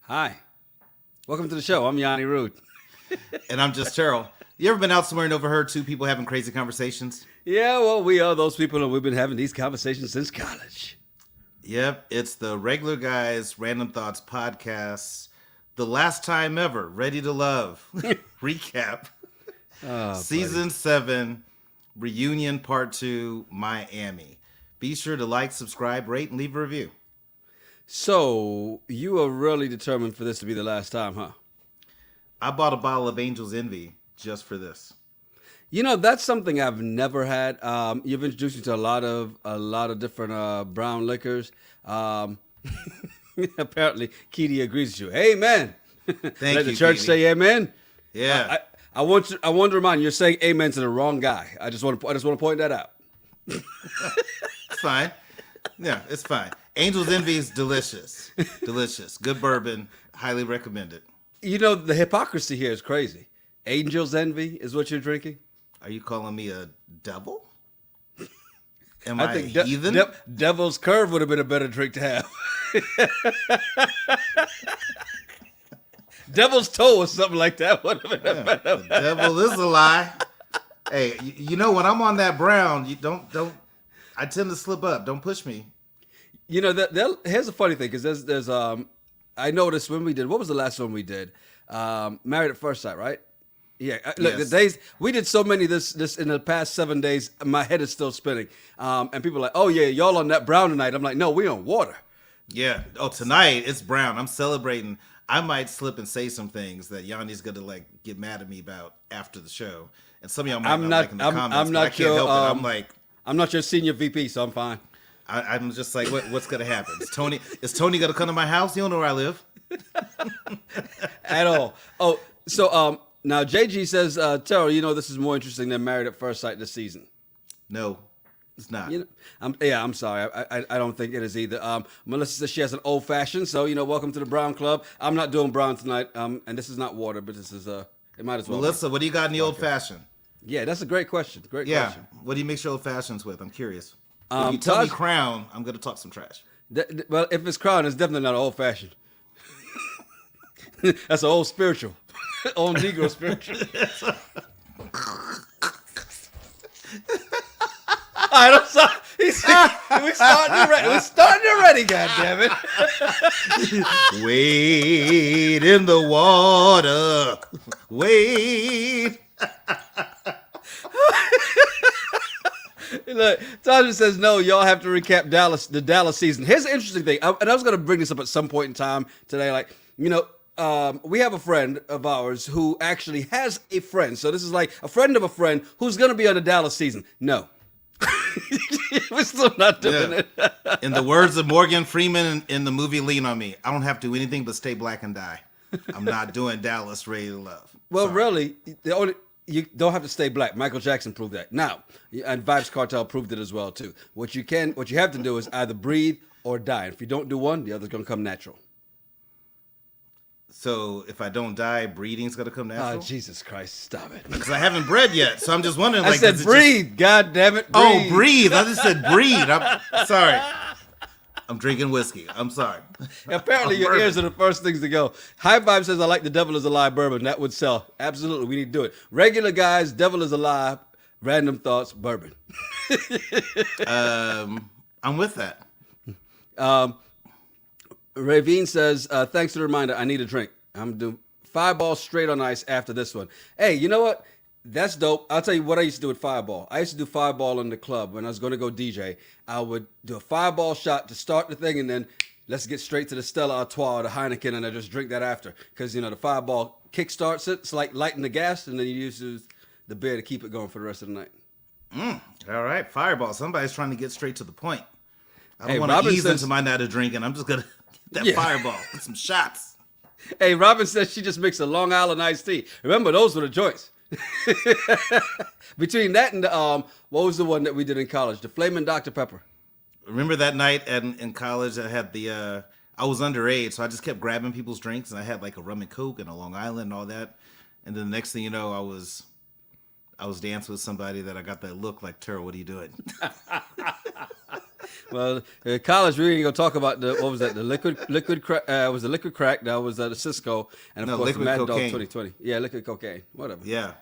Hi. Welcome to the show. I'm Yanni Rude. And I'm just Terrell. You ever been out somewhere and overheard two people having crazy conversations? Yeah, well, we are those people, and we've been having these conversations since college. Yep, it's the Regular Guys Random Thoughts podcast. The last time ever, Ready to Love recap. Season 7, reunion part 2, Miami. Be sure to like, subscribe, rate, and leave a review. So, you are really determined for this to be the last time, huh? I bought a bottle of Angel's Envy just for this. You know, that's something I've never had. You've introduced me to a lot of different brown liquors. Apparently, Keedy agrees with you. Amen. Thank Let you, the church Keedy. say amen. Yeah. I want to remind you, you're saying amen to the wrong guy. I just want to point that out. It's fine. Yeah, it's fine. Angel's Envy is delicious. Delicious. Good bourbon. Highly recommended. You know, the hypocrisy here is crazy. Angel's Envy is what you're drinking? Are you calling me a devil? Am I think a heathen? Devil's Curve would have been a better drink to have. Devil's Toe or something like that would have been a better. The devil is a lie. Hey, you know when I'm on that brown, you don't. I tend to slip up. Don't push me. You know, here's a funny thing, because there's I noticed when we did, what was the last one we did? Married at First Sight, right? Yeah, look, Yes. the days we did so many this in the past 7 days, my head is still spinning. And people are like, "Oh yeah, y'all on that brown tonight?" I'm like, "No, we on water." Yeah. Oh, tonight it's brown. I'm celebrating. I might slip and say some things that Yanni's gonna get mad at me about after the show, and some of y'all might not like in the comments. I'm but not I can't help it. I'm like, I'm not your senior VP, so I'm fine. I'm just like, what's gonna happen? Is Tony gonna come to my house? He don't know where I live. At all. Oh, so now JG says, Terrell, you know this is more interesting than Married at First Sight this season. No, it's not. You know, I'm sorry. I don't think it is either. Melissa says she has an old fashioned, so welcome to the Brown Club. I'm not doing brown tonight. And this is not water, but this is it might as well. Melissa, what do you got in the old fashioned? Yeah, that's a great question. Great question. What do you mix your old fashions with? I'm curious. If you tell me Taj- Crown, I'm gonna talk some trash. Well, if it's Crown, it's definitely not an old fashioned. That's an old spiritual, old Negro spiritual. All right, I'm sorry. We starting already. We're starting already. God damn it! Wade in the water. Wade. Look, Tasha says no. Y'all have to recap the Dallas season. Here's the interesting thing, and I was going to bring this up at some point in time today. Like, we have a friend of ours who actually has a friend. So this is like a friend of a friend who's going to be on the Dallas season. No. We're still not doing it. In the words of Morgan Freeman in the movie Lean on Me, I don't have to do anything but stay black and die. I'm not doing Dallas Ready to Love. Well, Sorry. really, you don't have to stay black. Michael Jackson proved that. Now, and Vibes Cartel proved it as well too. What you have to do is either breathe or die. And if you don't do one, the other's gonna come natural. So if I don't die, breathing's gonna come natural? Oh, Jesus Christ, stop it. Because I haven't bred yet, so I'm just wondering. I said does it breathe. God damn it. Oh, Breathe. breathe. I just said breathe. I'm sorry. I'm drinking whiskey. I'm sorry. Apparently, your bourbon. ears are the first things to go. High Vibe says, I like the Devil is a Lie bourbon. That would sell. Absolutely. We need to do it. Regular Guys, Devil is a Lie, Random Thoughts, bourbon. I'm with that. Ravine says, thanks for the reminder. I need a drink. I'm doing Fireball straight on ice after this one. Hey, you know what? That's dope. I'll tell you what I used to do with Fireball. I used to do Fireball in the club when I was going to go DJ. I would do a Fireball shot to start the thing, and then let's get straight to the Stella Artois or the Heineken, and I just drink that after. Because, the Fireball kickstarts it. It's like lighting the gas, and then you use the beer to keep it going for the rest of the night. All right, Fireball. Somebody's trying to get straight to the point. I don't Hey, want Robin to ease says- into my night of drinking. I'm just going to get that Fireball. Get some shots. Hey, Robin says she just mixed a Long Island iced tea. Remember, those were the joints. Between that and the, what was the one that we did in college? The Flamin' Dr. Pepper. Remember that night in college? I had I was underage, so I just kept grabbing people's drinks, and I had like a rum and coke and a Long Island and all that. And then the next thing you know, I was dancing with somebody that I got that look like, Terrell, what are you doing? Well, in college, we ain't gonna talk about what was that? The liquid crack. Was the liquid crack? That was the Cisco, and of No, course, liquid Mad Dog cocaine. 2020. Yeah, liquid cocaine. Whatever. Yeah.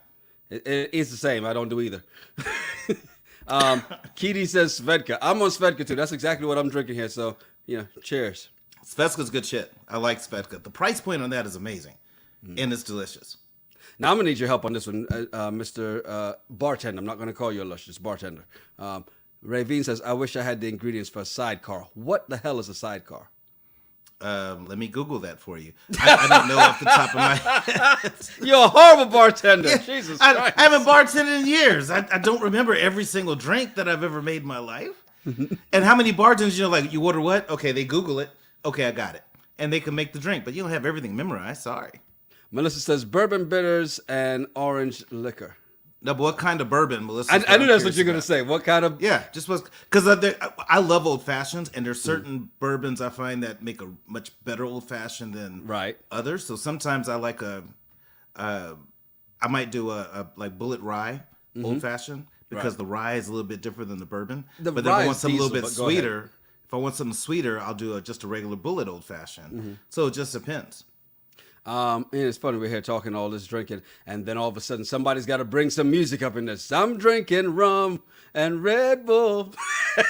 It's the same. I don't do either. Keedy says Svedka. I'm on Svedka too. That's exactly what I'm drinking here. So, cheers. Svedka's good shit. I like Svedka. The price point on that is amazing, and it's delicious. Now I'm gonna need your help on this one, Mr. Bartender. I'm not gonna call you a luscious bartender. Ravine says, "I wish I had the ingredients for a sidecar. What the hell is a sidecar?" Let me Google that for you. I don't know off the top of my head. You're a horrible bartender. Jesus Christ. I haven't bartended in years. I don't remember every single drink that I've ever made in my life. And how many bartenders, like, you order what? Okay, they Google it. Okay, I got it. And they can make the drink, but you don't have everything memorized. Sorry. Melissa says bourbon bitters and orange liquor. No, but what kind of bourbon, Melissa? I knew that's what you're going to say. What kind of... Yeah, just was... Because I love old fashions, and there's certain bourbons I find that make a much better old fashioned than others. So sometimes I like I might do a like Bullet Rye old fashioned, because the rye is a little bit different than the bourbon. But then if I want something a little bit sweeter, I'll do just a regular Bullet old fashioned. So it just depends. And it's funny, we're here talking all this drinking, and then all of a sudden somebody's got to bring some music up in this. I'm drinking rum and Red Bull.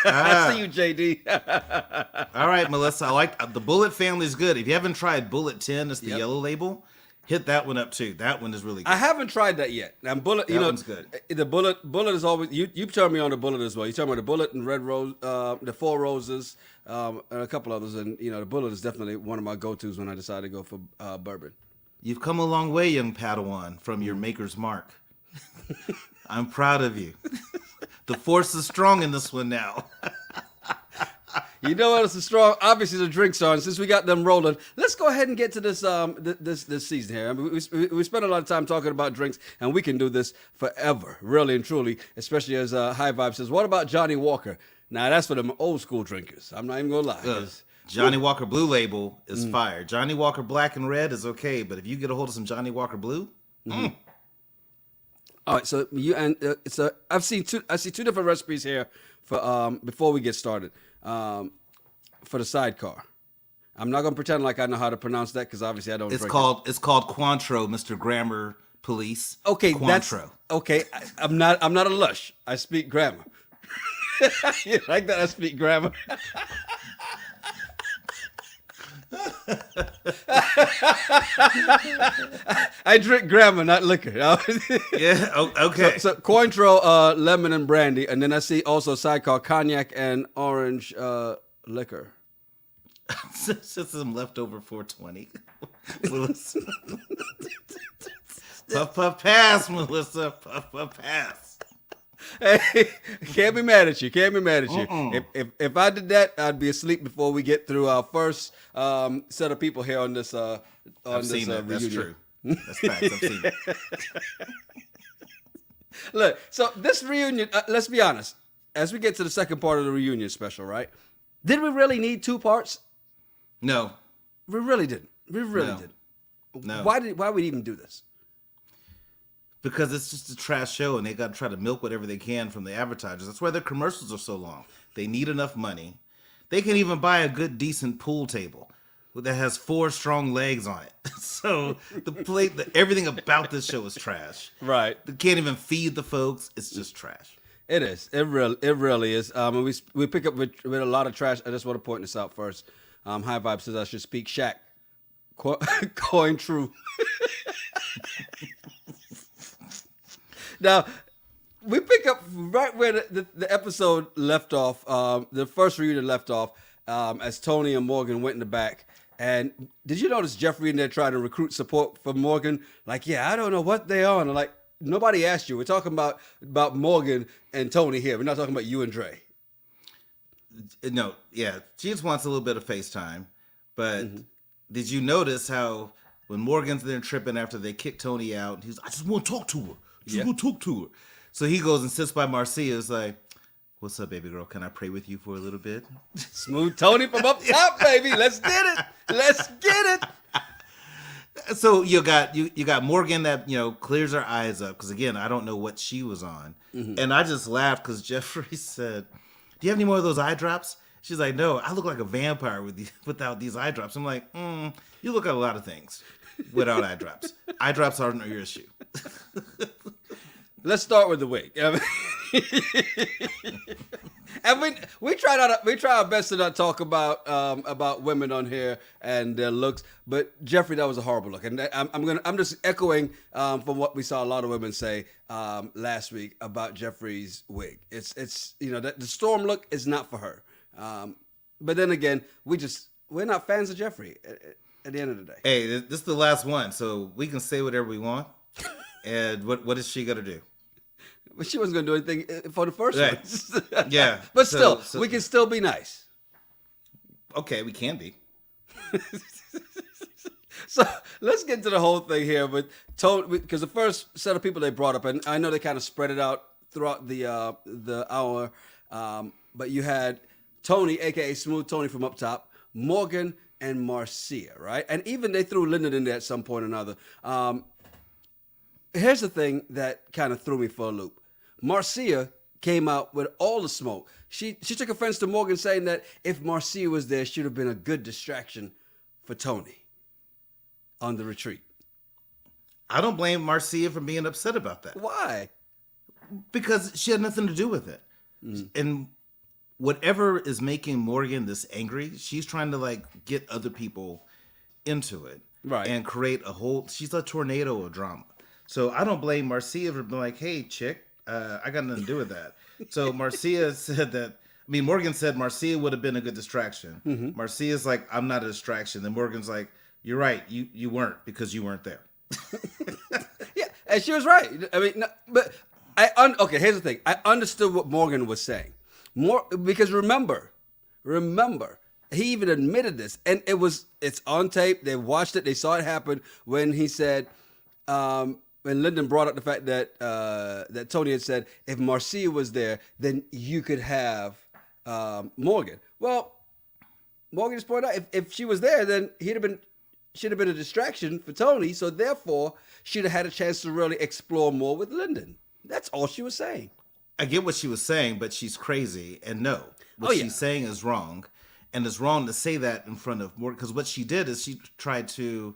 I see you, JD. All right, Melissa. I like the Bullet family is good. If you haven't tried Bullet 10, it's the yellow label. Hit that one up too. That one is really good. I haven't tried that yet. Now, Bullet, that one's good. The Bullet is always you turned me on the Bullet as well. You turned me on the Bullet and Red Rose, the Four Roses, and a couple others. And the Bullet is definitely one of my go-tos when I decide to go for bourbon. You've come a long way, young Padawan, from your maker's mark. I'm proud of you. The force is strong in this one now. You know what else is strong? Obviously, the drinks are. And since we got them rolling, let's go ahead and get to this this season here. I mean, we spent a lot of time talking about drinks, and we can do this forever, really and truly, especially as High Vibe says, what about Johnny Walker? Now, that's for them old school drinkers. I'm not even going to lie. Johnny Walker Blue Label is fire. Johnny Walker Black and Red is okay, but if you get a hold of some Johnny Walker Blue, All right, so I see two different recipes here for before we get started. For the sidecar. I'm not gonna pretend like I know how to pronounce that because obviously I don't. It's called Cointreau, Mr. Grammar Police. Okay, Cointreau. Okay. I'm not a lush. I speak grammar. You like that? I speak grammar. I drink grammar, not liquor. Yeah. Okay. So Cointreau, lemon and brandy, and then I see also sidecar cognac and orange liquor. Just some leftover 420. Melissa. Puff puff pass, Melissa. Puff puff pass. Hey, can't be mad at you. If I did that, I'd be asleep before we get through our first set of people here on this reunion. That's true. That's facts. I've seen it. Look, so this reunion, let's be honest. As we get to the second part of the reunion special, right? Did we really need two parts? No. We really didn't. We really didn't. No. Why would we even do this? Because it's just a trash show, and they got to try to milk whatever they can from the advertisers. That's why their commercials are so long. They need enough money. They can even buy a good, decent pool table that has 4 strong legs on it. So everything about this show is trash. Right. They can't even feed the folks. It's just trash. It is. It really is. We pick up with a lot of trash. I just want to point this out first. High Vibe says I should speak Shaq. Coin true. Now, we pick up right where the episode left off, the first reunion left off, as Tony and Morgan went in the back. And did you notice Jeffrey in there trying to recruit support for Morgan? Like, yeah, I don't know what they are. And like, nobody asked you. We're talking about Morgan and Tony here. We're not talking about you and Dre. No, yeah. She just wants a little bit of FaceTime. But did you notice how when Morgan's there tripping after they kick Tony out, he's I just want to talk to her. Talk to her. So he goes and sits by Marcia. Is like, what's up, baby girl? Can I pray with you for a little bit? Smooth Tony from up top, baby. Let's get it. So you got Morgan that clears her eyes up because again I don't know what she was on, and I just laughed because Jeffrey said, do you have any more of those eye drops? She's like, no, I look like a vampire without these eye drops. I'm like, you look at a lot of things without eye drops. Eye drops aren't your issue. Let's start with the wig. And we try our best to not talk about women on here and their looks, but Jeffrey, that was a horrible look, and I'm just echoing from what we saw a lot of women say last week about Jeffrey's wig. It's that the storm look is not for her. But then again, we're not fans of Jeffrey at the end of the day. Hey, this is the last one, so we can say whatever we want. And what is she gonna do? But she wasn't going to do anything for the first one. Yeah. But still, we can still be nice. Okay, we can be. So let's get to the whole thing here with Tony, because the first set of people they brought up, and I know they kind of spread it out throughout the hour, but you had Tony, a.k.a. Smooth Tony from up top, Morgan, and Marcia, right? And even they threw Lyndon in there at some point or another. Here's the thing that kind of threw me for a loop. Marcia came out with all the smoke. She took offense to Morgan saying that if Marcia was there, she would have been a good distraction for Tony on the retreat. I don't blame Marcia for being upset about that. Why? Because she had nothing to do with it. And whatever is making Morgan this angry, she's trying to get other people into it. Right. And create she's a tornado of drama. So I don't blame Marcia for being like, hey, chick, I got nothing to do with that. So Marcia said that, Morgan said Marcia would have been a good distraction. Mm-hmm. Marcia's like, I'm not a distraction. Then Morgan's like, you're right. You weren't because you weren't there. Yeah, and she was right. Okay, here's the thing. I understood what Morgan was saying. Because remember, he even admitted this. And it's on tape. They watched it. They saw it happen when he said, when Lyndon brought up the fact that that Tony had said, if Marcia was there, then you could have Morgan. Well, Morgan just pointed out, if she was there, then she'd have been a distraction for Tony, so therefore she'd have had a chance to really explore more with Lyndon. That's all she was saying. I get what she was saying, but she's crazy, and no. What she's saying is wrong, and it's wrong to say that in front of Morgan, because what she did is she tried to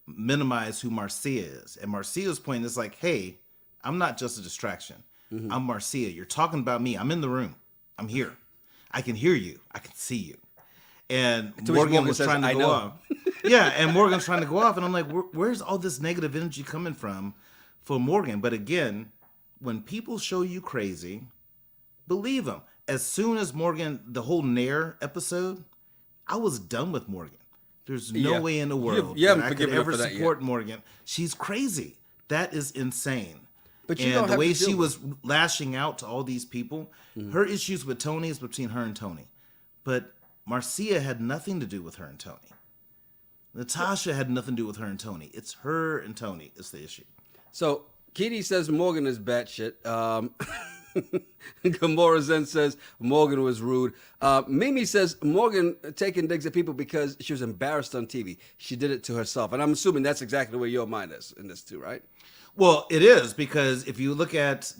minimize who Marcia is. And Marcia's point is like, hey, I'm not just a distraction. Mm-hmm. I'm Marcia. You're talking about me. I'm in the room. I'm here. I can hear you. I can see you. And Morgan was trying to go off. Yeah, and Morgan's trying to go off. And I'm like, where's all this negative energy coming from for Morgan? But again, when people show you crazy, believe them. As soon as Morgan, the whole Nair episode, I was done with Morgan. There's no way in the world that I could ever support Morgan. She's crazy. That is insane. But and the way she was lashing out to all these people, her issues with Tony is between her and Tony. But Marcia had nothing to do with her and Tony. Natasha had nothing to do with her and Tony. It's her and Tony is the issue. So Keedy says Morgan is batshit. Gamora Zen says Morgan was rude. Mimi says Morgan taking digs at people because she was embarrassed on TV. She did it to herself. And I'm assuming that's exactly where your mind is in this too, right? Well, it is, because if you look at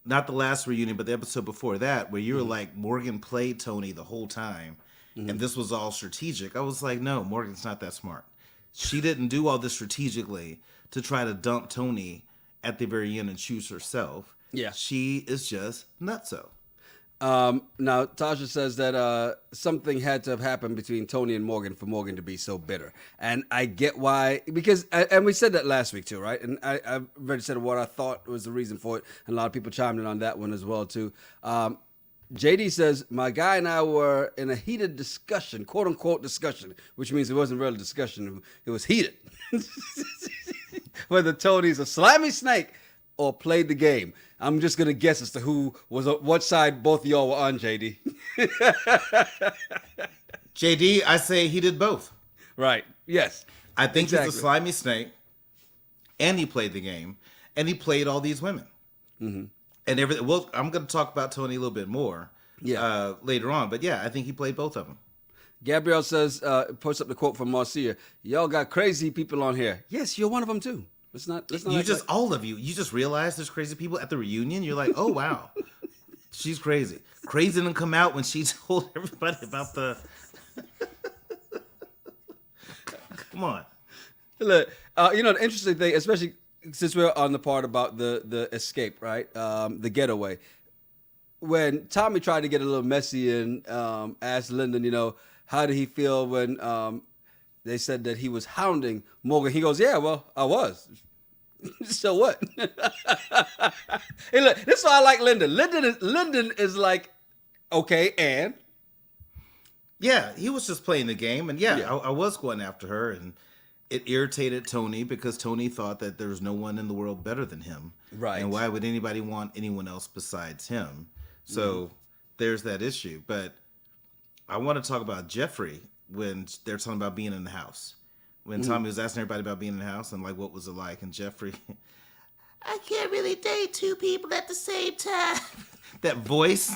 not the last reunion, but the episode before that, where you were like, Morgan played Tony the whole time, and this was all strategic. I was like, no, Morgan's not that smart. She didn't do all this strategically to try to dump Tony at the very end and choose herself. Yeah. She is just nutso. Now, Tasha says that something had to have happened between Tony and Morgan for Morgan to be so bitter. And I get why, because, and we said that last week too, right? And I've already said what I thought was the reason for it. And a lot of people chimed in on that one as well too. JD says, my guy and I were in a heated discussion, quote unquote discussion, which means it wasn't really a discussion. It was heated. Whether Tony's a slimy snake or played the game. I'm just going to guess as to who was what side both of y'all were on, JD. JD, I say he did both. Right. Yes. I think he's a slimy snake, and he played the game, and he played all these women. Mm-hmm. And everything. Well, I'm going to talk about Tony a little bit more later on. But yeah, I think he played both of them. Gabrielle says, posts up the quote from Marcia, y'all got crazy people on here. Yes, you're one of them too. Let's not all of you. You just realized there's crazy people at the reunion. You're like, oh wow, She's crazy. Crazy didn't come out when she told everybody about the. Come on. Look, the interesting thing, especially since we're on the part about the escape, right? The getaway. When Tommy tried to get a little messy and asked Lyndon, how did he feel when they said that he was hounding Morgan? He goes, yeah, well, I was. So what? Hey, look, this is why I like Lyndon. Lyndon is like, okay, and? Yeah, he was just playing the game. And Yeah. I was going after her. And it irritated Tony because Tony thought that there's no one in the world better than him. Right. And why would anybody want anyone else besides him? So there's that issue. But I want to talk about Jeffrey when they're talking about being in the house. When Tommy was asking everybody about being in the house and like what was it like, and Jeffrey, I can't really date two people at the same time. That voice,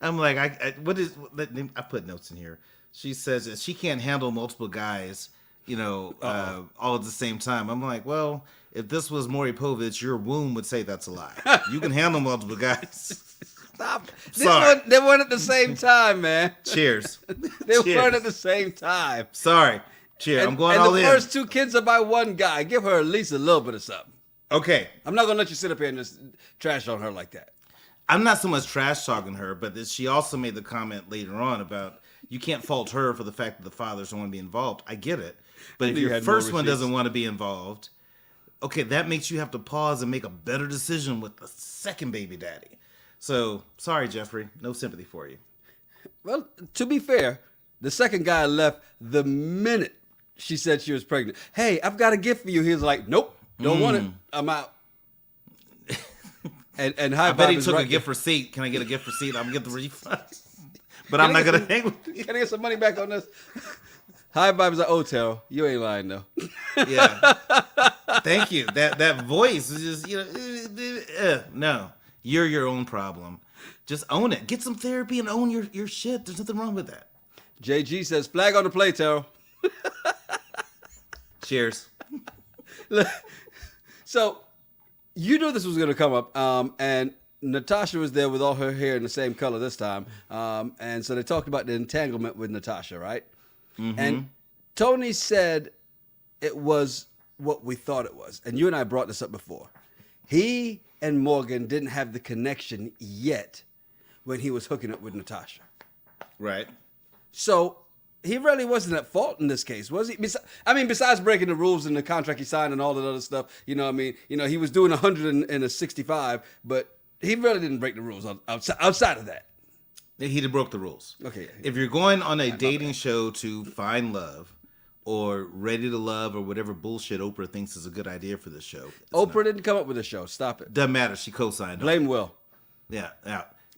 I'm like, I put notes in here. She says that she can't handle multiple guys, all at the same time. I'm like, well, if this was Maury Povich, your womb would say that's a lie. You can handle multiple guys. Stop. Sorry. They weren't at the same time, man. Cheers. They weren't at the same time. Sorry. Cheers. I'm going and all the in. first two kids are by one guy. Give her at least a little bit of something. Okay. I'm not going to let you sit up here and just trash on her like that. I'm not so much trash talking her, but she also made the comment later on about you can't fault her for the fact that the fathers don't want to be involved. I get it. But if your first one doesn't want to be involved, okay, that makes you have to pause and make a better decision with the second baby daddy. So, sorry, Jeffrey. No sympathy for you. Well, to be fair, the second guy left the minute she said she was pregnant. Hey, I've got a gift for you. He was like, nope, don't want it. I'm out. And I bet he took a gift receipt. Can I get a gift receipt? I'm going to get the refund. But I'm not going to hang with you. Can I get some money back on this? High Vibe is like, oh, Terrell, you ain't lying, though. Yeah. Thank you. That voice is just, no. You're your own problem. Just own it. Get some therapy and own your shit. There's nothing wrong with that. JG says, flag on the play, Terrell. Cheers. So, you knew this was going to come up, and Natasha was there with all her hair in the same color this time, and so they talked about the entanglement with Natasha, right? Mm-hmm. And Tony said it was what we thought it was, and you and I brought this up before. He and Morgan didn't have the connection yet when he was hooking up with Natasha. Right. So he really wasn't at fault in this case, was he? Besides breaking the rules in the contract he signed and all that other stuff, he was doing 100 and a 65, but he really didn't break the rules outside of that. He broke the rules. Okay. If you're going on a dating show to find love or Ready to Love or whatever bullshit Oprah thinks is a good idea for this show. Oprah didn't come up with the show. Stop it. Doesn't matter. She co-signed. Blame Will. Yeah.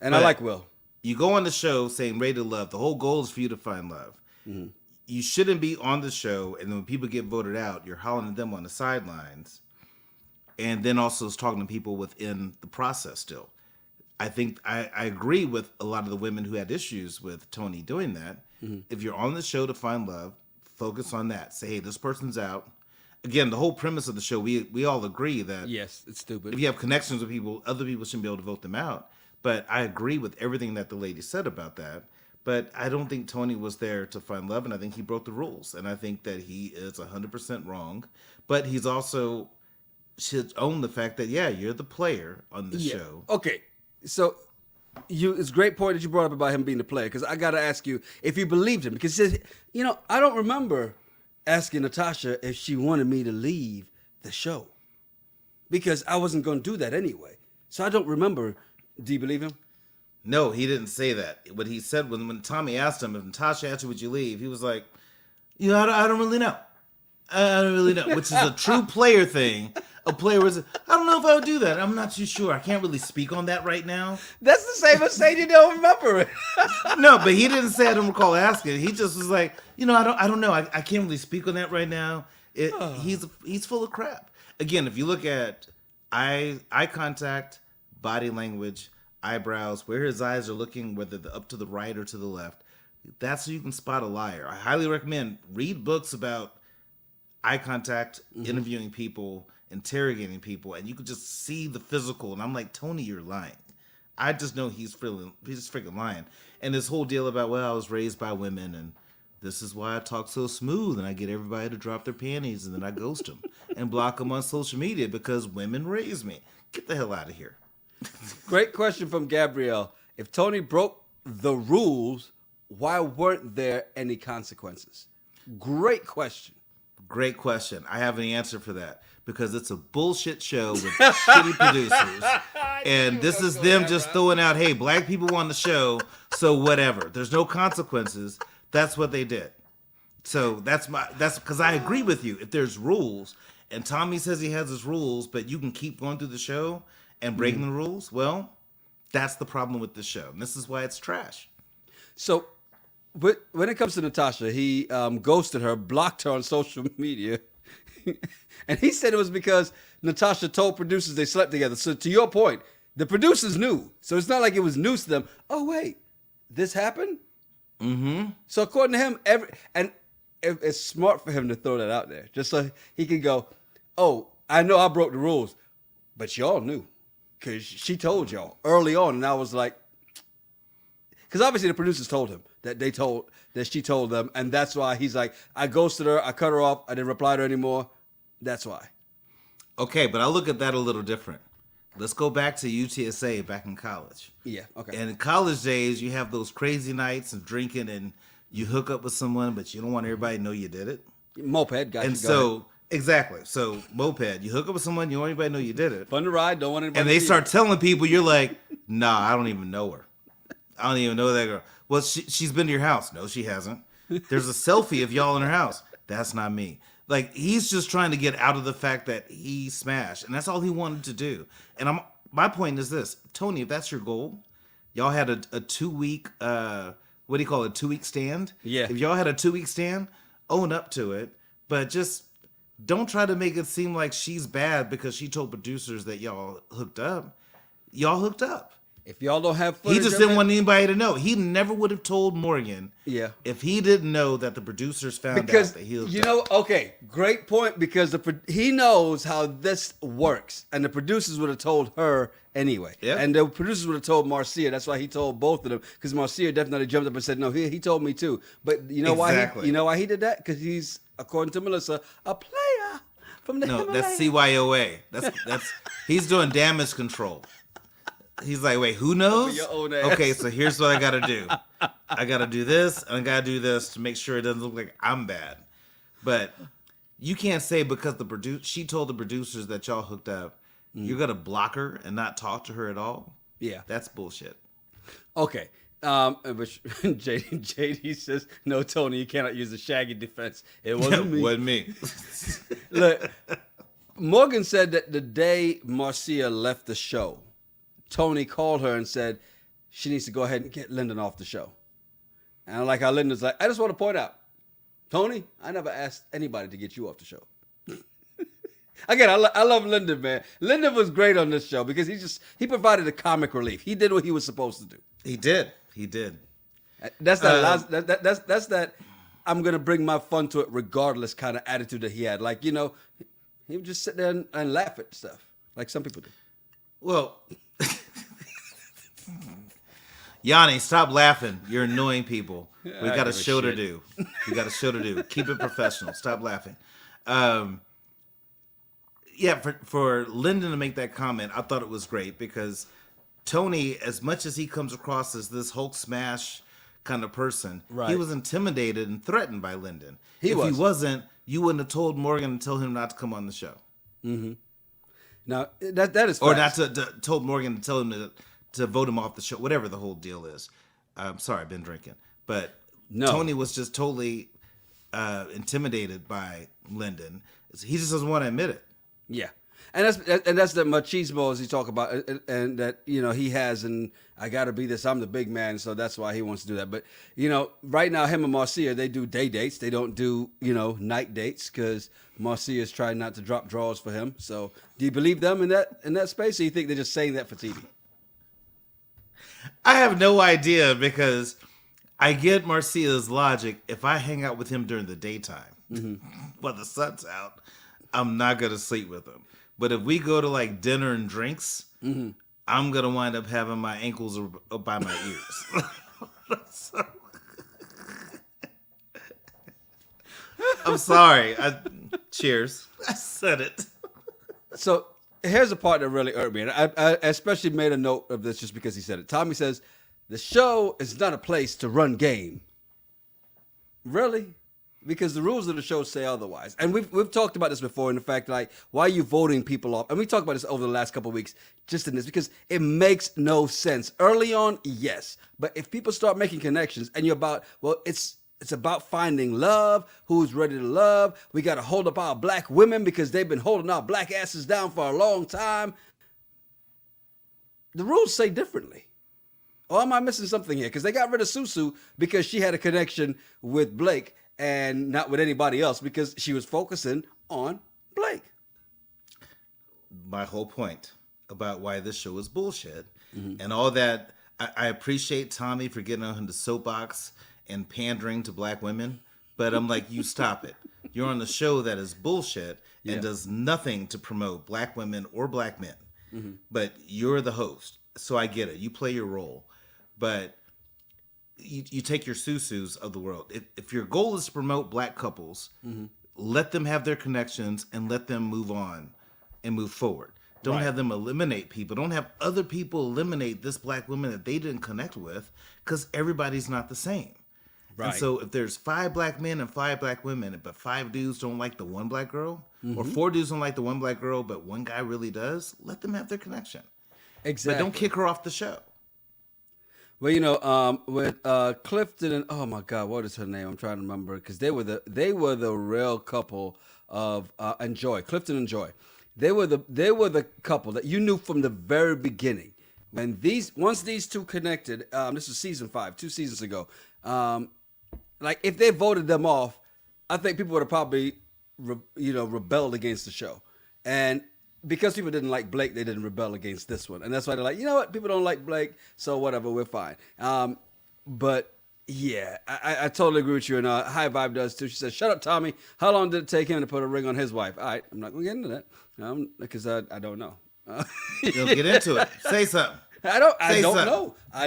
And I like Will. You go on the show saying Ready to Love. The whole goal is for you to find love. Mm-hmm. You shouldn't be on the show, and then when people get voted out, you're hollering at them on the sidelines, and then also talking to people within the process still. I think I agree with a lot of the women who had issues with Tony doing that. Mm-hmm. If you're on the show to find love, focus on that. Say, hey, this person's out. Again, the whole premise of the show, we all agree that yes, it's stupid. If you have connections with people, other people shouldn't be able to vote them out. But I agree with everything that the lady said about that. But I don't think Tony was there to find love, and I think he broke the rules. And I think that he is 100% wrong. But he's also should own the fact that, yeah, you're the player on the show. Okay, so it's a great point that you brought up about him being the player, because I got to ask you if you believed him. Because he says, I don't remember asking Natasha if she wanted me to leave the show, because I wasn't going to do that anyway. So I don't remember. Do you believe him? No, he didn't say that. What he said when Tommy asked him if Natasha asked you would you leave, he was like, I don't really know. I don't really know, which is a true player thing. A player was, I don't know if I would do that. I'm not too sure. I can't really speak on that right now. That's the same as saying you don't remember it. No, but he didn't say I don't recall asking. He just was like, I don't know. I can't really speak on that right now. He's full of crap. Again, if you look at eye contact, body language, eyebrows, where his eyes are looking, whether they're up to the right or to the left, that's so you can spot a liar. I highly recommend read books about eye contact, interviewing people, interrogating people, and you can just see the physical. And I'm like, Tony, you're lying. I just know he's freaking lying. And this whole deal about, well, I was raised by women and this is why I talk so smooth and I get everybody to drop their panties and then I ghost them and block them on social media because women raised me. Get the hell out of here. Great question from Gabrielle. If Tony broke the rules, why weren't there any consequences? Great question. Great question. I have an answer for that because it's a bullshit show with shitty producers. And this is them just throwing out, hey, black people on the show, so whatever. There's no consequences. That's what they did. So that's because I agree with you. If there's rules and Tommy says he has his rules, but you can keep going through the show and breaking the rules, well, that's the problem with the show. And this is why it's trash. So when it comes to Natasha, he ghosted her, blocked her on social media. And he said it was because Natasha told producers they slept together. So to your point, the producers knew. So it's not like it was news to them. Oh, wait, this happened? Mm-hmm. So according to him, it's smart for him to throw that out there. Just so he can go, oh, I know I broke the rules, but y'all knew. Because she told y'all early on. And I was like, because obviously the producers told him that she told them. And that's why he's like, I ghosted her. I cut her off. I didn't reply to her anymore. That's why. Okay, but I look at that a little different. Let's go back to UTSA back in college. Yeah, okay. And in college days, you have those crazy nights of drinking and you hook up with someone, but you don't want everybody to know you did it. Moped, got and you. So, exactly. So, moped, you hook up with someone, you don't want anybody to know you did it. Fun to ride, don't want anybody and to they see start it. telling people, you're like, nah, I don't even know her. I don't even know that girl. Well, she's been to your house. No, she hasn't. There's a selfie of y'all in her house. That's not me. Like, he's just trying to get out of the fact that he smashed. And that's all he wanted to do. And my point is this. Tony, if that's your goal, y'all had a 2-week, what do you call it, 2-week stand? Yeah. If y'all had a 2-week stand, own up to it. But just don't try to make it seem like she's bad because she told producers that y'all hooked up. Y'all hooked up. If y'all don't have footage, he just didn't want anybody to know. He never would have told Morgan. Yeah. If he didn't know that the producers found out that he hooked up. Okay, great point, because he knows how this works, and the producers would have told her anyway. Yeah. And the producers would have told Marcia. That's why he told both of them, because Marcia definitely jumped up and said, no, he told me too. But you know Exactly. why he did that? Because he's, according to Melissa, a player from the No, Himalayas. that's CYOA. That's he's doing damage control. He's like, wait, who knows? Your own ass. Okay, so here's what I got to do. I got to do this, and I got to do this to make sure it doesn't look like I'm bad. But you can't say because she told the producers that y'all hooked up, you're going to block her and not talk to her at all? Yeah. That's bullshit. Okay. But JD says, no, Tony, you cannot use the Shaggy defense. It wasn't me. Wasn't me. Look, Morgan said that the day Marcia left the show, Tony called her and said she needs to go ahead and get Lyndon off the show. And I like how Lyndon's like, I just want to point out, Tony, I never asked anybody to get you off the show. Again, I love Lyndon, man. Lyndon was great on this show because he provided a comic relief. He did what he was supposed to do. He did. That's that I'm gonna bring my fun to it regardless kind of attitude that he had. Like, he would just sit there and laugh at stuff like some people do. Well, Yanni, stop laughing. You're annoying people. We got a show to do. Keep it professional. Stop laughing. Yeah, for Lyndon to make that comment, I thought it was great because Tony, as much as he comes across as this Hulk smash kind of person, right, he was intimidated and threatened by Lyndon. If was. he wasn't, you wouldn't have told Morgan and tell him not to come on the show. Mm-hmm. Now, that is or facts. not to told Morgan to tell him to vote him off the show, whatever the whole deal is. I'm sorry, I've been drinking. But No. Tony was just totally intimidated by Lyndon. He just doesn't want to admit it. Yeah. And that's the machismo as he talk about, and that, he has, and I got to be this, I'm the big man, so that's why he wants to do that. But, right now, him and Marcia, they do day dates. They don't do, night dates because Marcia is trying not to drop draws for him. So do you believe them in that space, or you think they're just saying that for TV? I have no idea because I get Marcia's logic. If I hang out with him during the daytime, while the sun's out, I'm not going to sleep with him. But if we go to like dinner and drinks, I'm gonna wind up having my ankles up by my ears. So, I'm sorry. Cheers. I said it. So here's the part that really irked me, and I especially made a note of this just because he said it. Tommy says, the show is not a place to run game. Really? Because the rules of the show say otherwise. And we've talked about this before in the fact, like, why are you voting people off? And we talked about this over the last couple of weeks just in this, because it makes no sense. Early on, yes. But if people start making connections and you're about, well, it's about finding love, who's ready to love. We got to hold up our black women because they've been holding our black asses down for a long time. The rules say differently. Or am I missing something here? Because they got rid of Susu because she had a connection with Blake and not with anybody else because she was focusing on Blake. My whole point about why this show is bullshit and all that. I appreciate Tommy for getting on the soapbox and pandering to black women, but I'm like, you stop it. You're on the show that is bullshit and does nothing to promote black women or black men. But you're the host, so I get it. You play your role, but you take your Susus of the world. If your goal is to promote black couples, let them have their connections and let them move on and move forward. Don't have them eliminate people. Don't have other people eliminate this black woman that they didn't connect with, because everybody's not the same. Right. And so if there's 5 black men and 5 black women, but 5 dudes don't like the one black girl, or 4 dudes don't like the one black girl, but one guy really does, let them have their connection. Exactly. But don't kick her off the show. Well, you know, with Clifton and oh my God, what is her name? I'm trying to remember, because they were the real couple of and Joy, Clifton and Joy. They were the couple that you knew from the very beginning. When once these two connected, this was season 5, 2 seasons ago. Like if they voted them off, I think people would have probably rebelled against the show. And because people didn't like Blake, they didn't rebel against this one. And that's why they're like, you know what? People don't like Blake, so whatever, we're fine. But yeah, I totally agree with you. And High Vibe does too. She says, shut up, Tommy. How long did it take him to put a ring on his wife? All right, I'm not going to get into that because I don't know. You'll get into it. Say something. I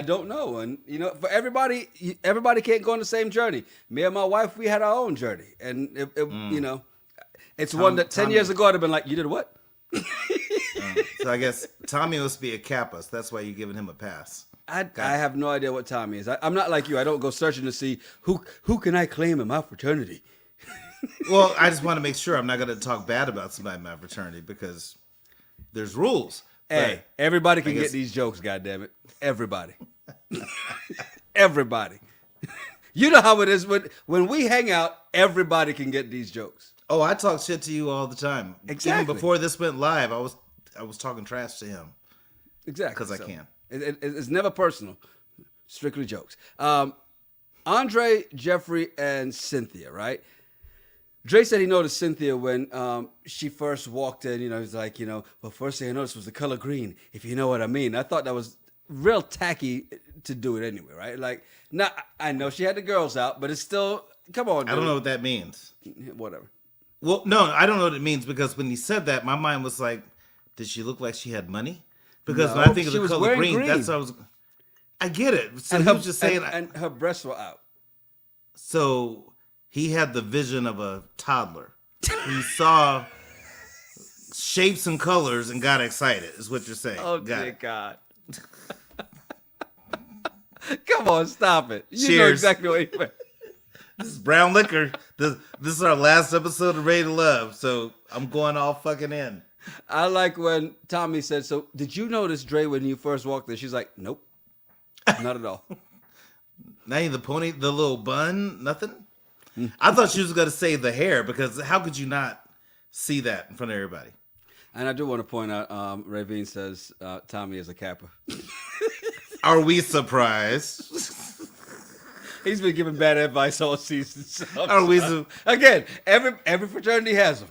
don't know. And, for everybody can't go on the same journey. Me and my wife, we had our own journey. And, it's one that 10 years ago I'd have been like, you did what? So I guess Tommy must be a Kappa. So that's why you're giving him a pass. I have no idea what Tommy is. I'm not like you. I don't go searching to see who can I claim in my fraternity. Well, I just want to make sure I'm not going to talk bad about somebody in my fraternity because there's rules. Hey, everybody can get these jokes, goddammit. Everybody. Everybody. You know how it is when we hang out, everybody can get these jokes. Oh, I talk shit to you all the time. Exactly. Even before this went live, I was talking trash to him. Exactly. Because I can. It's never personal. Strictly jokes. Andre, Jeffrey, and Cynthia, right? Dre said he noticed Cynthia when she first walked in. He's like, well, first thing I noticed was the color green, if you know what I mean. I thought that was real tacky to do it anyway, right? Like, now, I know she had the girls out, but it's still, come on, dude. I don't know what that means. Whatever. Well, no, I don't know what it means because when he said that, my mind was like, did she look like she had money? Because when I think of the color green, that's what I get it. So he was just saying. And her breasts were out. So he had the vision of a toddler. He saw shapes and colors and got excited, is what you're saying. Oh, dear God. Come on, stop it. You know exactly what he meant. This is brown liquor. This is our last episode of Ready to Love, so I'm going all fucking in. I like when Tommy said, so did you notice Dre when you first walked there? She's like, nope, not at all. Not even the little bun, nothing? I thought she was going to say the hair because how could you not see that in front of everybody? And I do want to point out, Ravine says Tommy is a Kappa. Are we surprised? He's been giving bad advice all season. So again, every fraternity has them.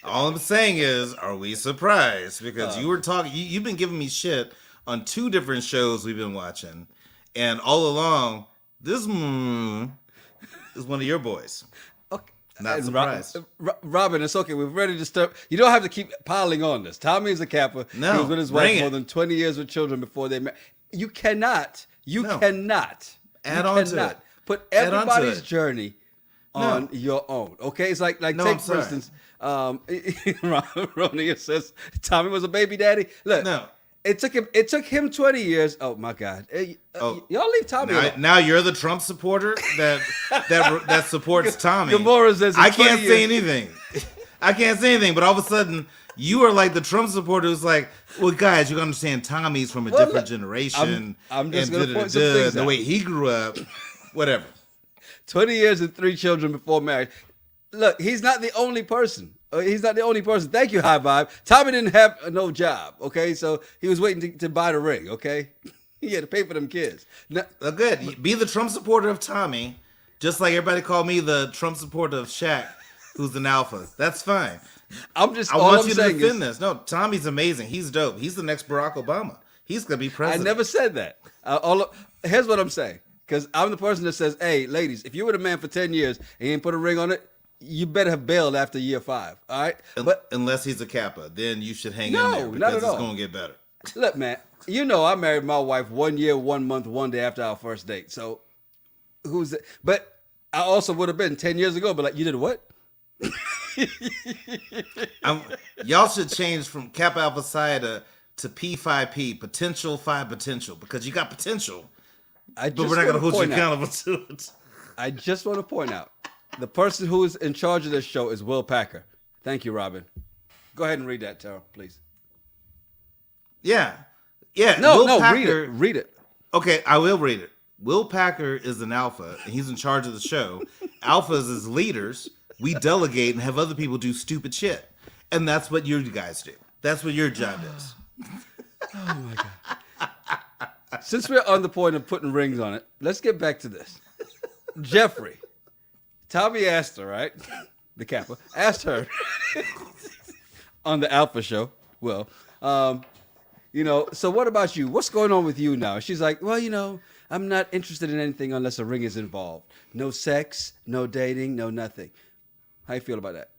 All I'm saying is, are we surprised? Because you were talking, you've been giving me shit on 2 different shows we've been watching, and all along, this is one of your boys. Okay. Not And surprised. Robin, it's okay. We've already disturbed. You don't have to keep piling on this. Tommy is a Kappa. No, he was with his bring wife it. more than 20 years with children before they met. You cannot. No. Add on to it. Put Add on to everybody's it. journey on your own. Okay, it's like No, take I'm for sorry. instance, Ronnie says Tommy was a baby daddy. Look, No. it took him 20 years. Oh my God, y'all leave Tommy alone. Now you're the Trump supporter that supports Tommy. Gamora says I it's 20 can't say years. anything. I can't say anything. But all of a sudden, you are like the Trump supporter who's like, well, guys, you understand Tommy's from a different look, generation. I'm just and gonna point some things the out. way he grew up, whatever. 20 years and 3 children before marriage. Look, he's not the only person. He's not the only person. Thank you, High Vibe. Tommy didn't have no job, okay? So he was waiting to buy the ring, okay? He had to pay for them kids. Now, Good. Be the Trump supporter of Tommy, just like everybody called me the Trump supporter of Shaq, who's an alpha. That's fine. I I all want I'm you to saying defend is, this. No, Tommy's amazing. He's dope. He's the next Barack Obama. He's gonna be I president. never said that. Here's what I'm saying. Because I'm the person that says, hey, ladies, if you were the man for 10 years and you ain't put a ring on it, you better have bailed after year 5, all right? But Unless he's a Kappa, then you should hang No, in there not because at it's all. gonna get better. look, man, I married my wife 1 year, 1 month, 1 day after our first date. So who's it? But I also would have been 10 years ago, but like, you did what? Y'all should change from Kappa Alpha Psi to P5P, potential 5 potential, because you got potential, but we're not gonna hold you accountable to it. I just want to point out the person who is in charge of this show is Will Packer. Thank you, Robin. Go ahead and read that, Terrell, please. Yeah. No, Will read Packer- it. Read it. Okay, I will read it. Will Packer is an alpha, and he's in charge of the show. Alphas is leaders. We delegate and have other people do stupid shit. And that's what you guys do. That's what your job is. Oh my God. Since we're on the point of putting rings on it, let's get back to this. Jeffrey. Tommy asked her, right? The Kappa asked her on the Alpha show. Well, so what about you? What's going on with you now? She's like, well, I'm not interested in anything unless a ring is involved. No sex, no dating, no nothing. How you feel about that?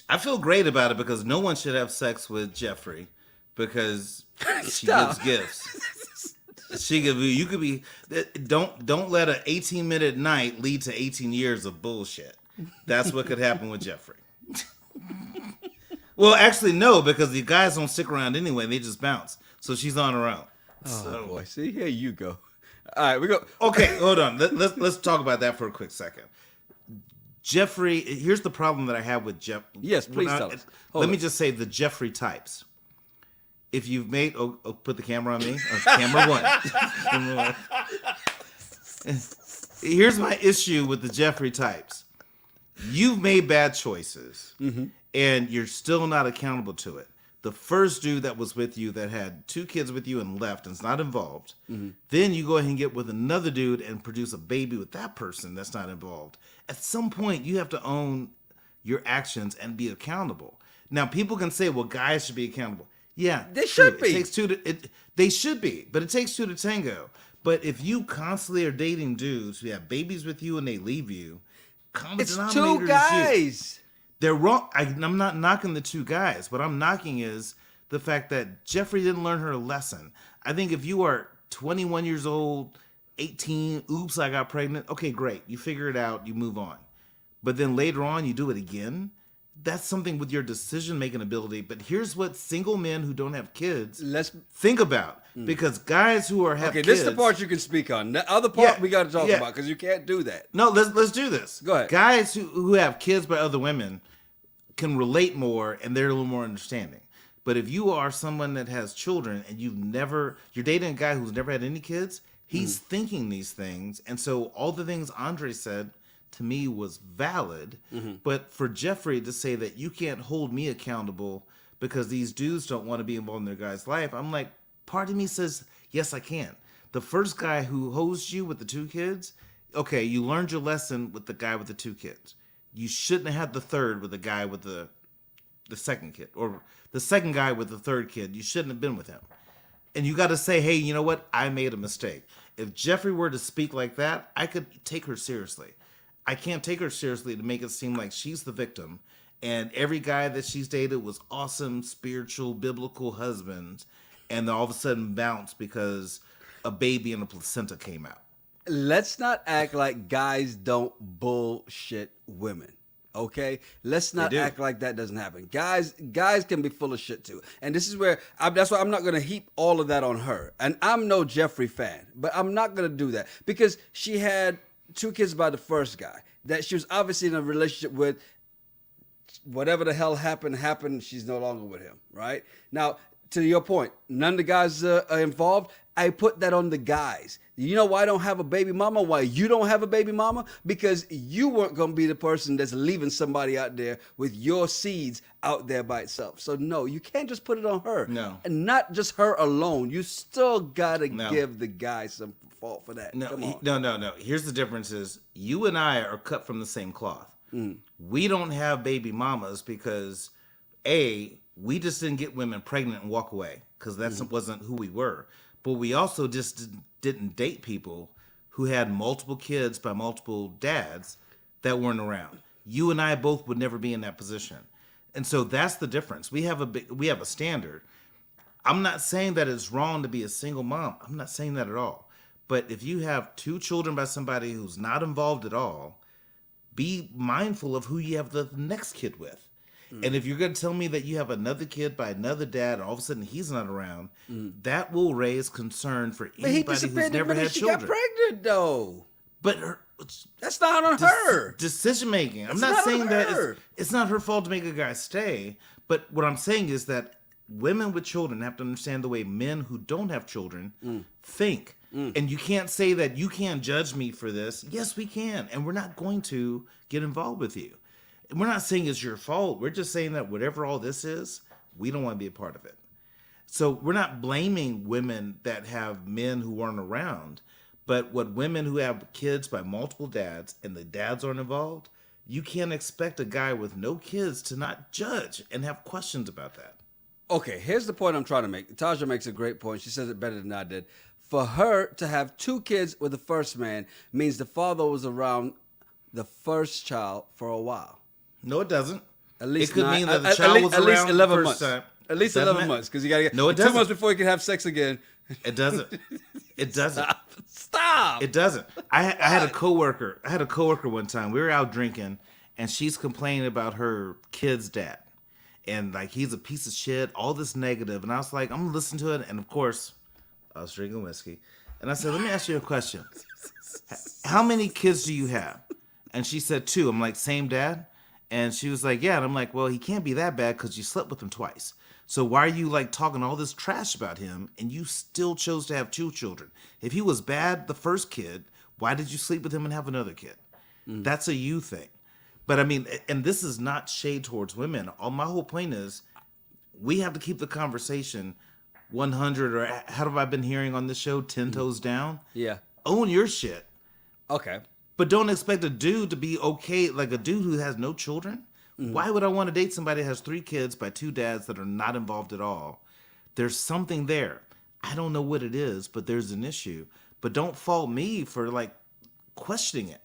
I feel great about it because no one should have sex with Jeffrey because she Stop. gives gifts. She could be. You could be. Don't let an 18-minute night lead to 18 years of bullshit. That's what could happen with Jeffrey. Well, actually, no, because the guys don't stick around anyway. They just bounce. So she's on her own. Oh boy, see, here you go. All right, we go. Okay, hold on. Let's talk about that for a quick second. Jeffrey, here's the problem that I have with Jeff. Yes, please tell us. Let me just say the Jeffrey types. If you've made, put the camera on me. Camera one. Camera one. Here's my issue with the Jeffrey types. You've made bad choices, and you're still not accountable to it. The first dude that was with you that had 2 kids with you and left and is not involved, then you go ahead and get with another dude and produce a baby with that person that's not involved. At some point, you have to own your actions and be accountable. Now, people can say, well, guys should be accountable. Yeah, They true. should be. It takes 2 to, they should be, but it takes 2 to tango. But if you constantly are dating dudes who have babies with you and they leave you, common It's denominator 2 is you. guys. They're wrong. I'm not knocking the 2 guys. What I'm knocking is the fact that Jeffrey didn't learn her lesson. I think if you are 21 years old, 18, oops, I got pregnant. Okay, great. You figure it out. You move on. But then later on, you do it again. That's something with your decision-making ability. But here's what single men who don't have kids think about. Because guys who have Okay, kids... this is the part you can speak on. The other part Yeah, we got to talk yeah. about because you can't do that. No, let's do this. Go ahead. Guys who have kids by other women can relate more and they're a little more understanding. But if you are someone that has children and you're dating a guy who's never had any kids, he's thinking these things. And so all the things Andre said to me was valid. But for Jeffrey to say that you can't hold me accountable because these dudes don't want to be involved in their guy's life, I'm like, part of me says, yes, I can. The first guy who hosed you with the 2 kids, okay, you learned your lesson with the guy with the 2 kids. You shouldn't have had the third with the guy with the second kid, or the second guy with the third kid. You shouldn't have been with him. And you got to say, hey, you know what? I made a mistake. If Jeffrey were to speak like that, I could take her seriously. I can't take her seriously to make it seem like she's the victim. And every guy that she's dated was awesome, spiritual, biblical husbands. And then all of a sudden bounce because a baby and a placenta came out. Let's not act like guys don't bullshit women. Okay, let's not act like that doesn't happen. Guys can be full of shit too, and this is where that's why I'm not gonna heap all of that on her. And I'm no Jeffrey fan, but I'm not gonna do that because she had 2 kids by the first guy that she was obviously in a relationship with. Whatever the hell happened. She's no longer with him. Right now, to your point, none of the guys are involved. I put that on the guys. You know why I don't have a baby mama? Why you don't have a baby mama? Because you weren't going to be the person that's leaving somebody out there with your seeds out there by itself. So no, you can't just put it on her. No. And not just her alone. You still got to give the guy some fault for that. Come on. No. Here's the difference is you and I are cut from the same cloth. We don't have baby mamas because we just didn't get women pregnant and walk away because that wasn't who we were. But we also just didn't date people who had multiple kids by multiple dads that weren't around. You and I both would never be in that position. And so that's the difference. We have a standard. I'm not saying that it's wrong to be a single mom. I'm not saying that at all. But if you have 2 children by somebody who's not involved at all, be mindful of who you have the next kid with. And if you're going to tell me that you have another kid by another dad and all of a sudden he's not around, that will raise concern for anybody who's never had children. She got pregnant, though. But that's not on her. Decision making. I'm not saying that it's not her fault to make a guy stay. But what I'm saying is that women with children have to understand the way men who don't have children think. And you can't say that you can't judge me for this. Yes, we can. And we're not going to get involved with you. We're not saying it's your fault. We're just saying that whatever all this is, we don't want to be a part of it. So we're not blaming women that have men who aren't around, but what women who have kids by multiple dads and the dads aren't involved, you can't expect a guy with no kids to not judge and have questions about that. Okay, here's the point I'm trying to make. Taja makes a great point. She says it better than I did. For her to have 2 kids with the first man means the father was around the first child for a while. No, it doesn't. At least it could mean that the at child was at least around 11 the months. first time. At least 11 months, because you got to get 2 months before you can have sex again. It doesn't. It doesn't. Stop. It doesn't. I had a coworker. One time. We were out drinking, and she's complaining about her kid's dad, and like he's a piece of shit. All this negative, and I was like, I'm gonna listen to it. And of course, I was drinking whiskey, and I said, let me ask you a question. How many kids do you have? And she said 2. I'm like, same dad? And she was like, yeah. And I'm like, well, he can't be that bad because you slept with him twice. So why are you like talking all this trash about him and you still chose to have 2 children? If he was bad, the first kid, why did you sleep with him and have another kid? That's a you thing. But I mean, and this is not shade towards women. My whole point is we have to keep the conversation 100, or how have I been hearing on this show, 10 toes down? Yeah. Own your shit. Okay. But don't expect a dude to be okay, like a dude who has no children. Why would I want to date somebody that has 3 kids by 2 dads that are not involved at all? There's something there. I don't know what it is, but there's an issue. But don't fault me for like questioning it.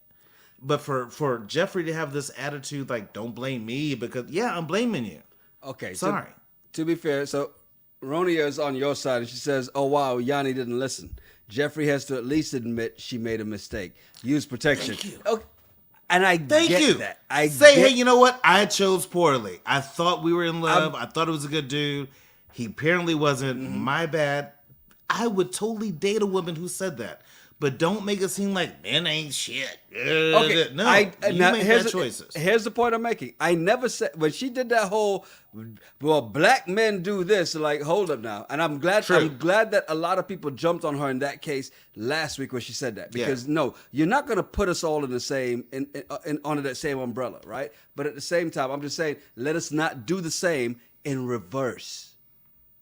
But for Jeffrey to have this attitude, like, don't blame me because, yeah, I'm blaming you. Okay. Sorry. To be fair, so Ronia is on your side and she says, oh, wow, Yanni didn't listen. Jeffrey has to at least admit she made a mistake. Use protection. Thank you. Okay. And I Thank get you. that. Hey, you know what? I chose poorly. I thought we were in love. I thought it was a good dude. He apparently wasn't. My bad. I would totally date a woman who said that. But don't make it seem like men ain't shit. Okay, No, you make bad choices. Here's the point I'm making. I never said, when she did that whole, well, black men do this, like, hold up now. And I'm glad that a lot of people jumped on her in that case last week when she said that. Because no, you're not going to put us all in the same, under that same umbrella, right? But at the same time, I'm just saying, let us not do the same in reverse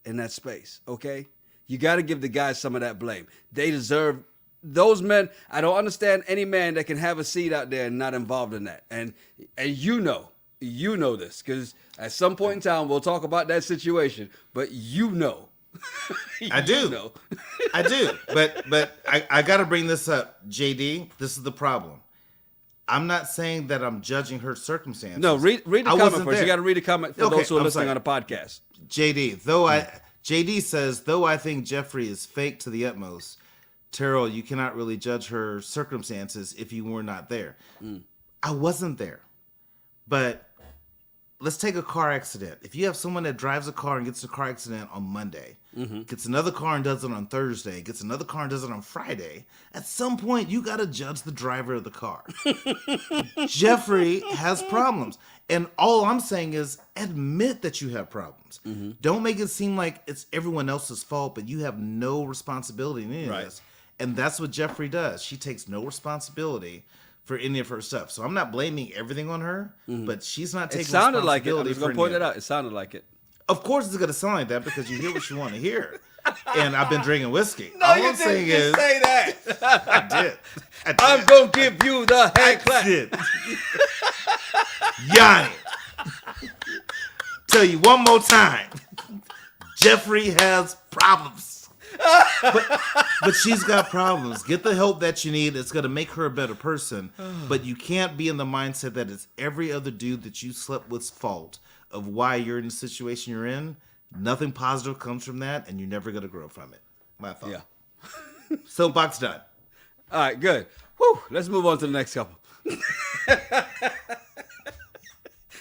in that space, okay? You got to give the guys some of that blame. They deserve. Those men, I don't understand any man that can have a seed out there and not involved in that. And you know this, because at some point in time we'll talk about that situation. But you know, I do know. I do. But I got to bring this up, JD. This is the problem. I'm not saying that I'm judging her circumstances. No, read the I comment wasn't first. there. You got to read the comment for Okay, those who are I'm listening sorry. on the podcast. JD says, though I think Jeffrey is fake to the utmost, Terrell, you cannot really judge her circumstances if you were not there. I wasn't there. But let's take a car accident. If you have someone that drives a car and gets in a car accident on Monday, gets another car and does it on Thursday, gets another car and does it on Friday, at some point you got to judge the driver of the car. Jeffrey has problems. And all I'm saying is admit that you have problems. Don't make it seem like it's everyone else's fault, but you have no responsibility in any of this. And that's what Jeffrey does. She takes no responsibility for any of her stuff. So I'm not blaming everything on her, but she's not taking responsibility. It sounded like it. I'm just going to point that that out. It sounded like it. Of course it's going to sound like that because you hear what you want to hear. And I've been drinking whiskey. No, All you I'm saying didn't is, say that. I did. I'm going to give you the hand clap. Did. Yanni. Tell you one more time. Jeffrey has problems. But she's got problems. Get the help that you need. It's going to make her a better person. But you can't be in the mindset that it's every other dude that you slept with's fault of why you're in the situation you're in. Nothing positive comes from that, and you're never going to grow from it. My thought. Yeah. Soapbox done. All right, good. Whew, let's move on to the next couple.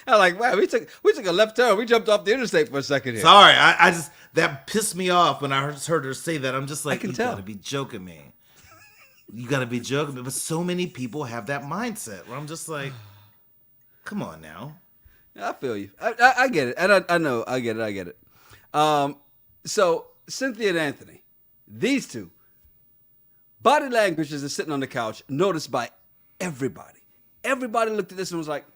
I'm like, wow, we took a left turn. We jumped off the interstate for a second here. Sorry, I just that pissed me off when I heard her say that. I'm just like, you tell. gotta be joking me. You gotta be joking me. But so many people have that mindset where I'm just like, come on now. I feel you. I get it. And I know. I get it. So Cynthia and Anthony, these two, body language is sitting on the couch, noticed by everybody. Everybody looked at this and was like,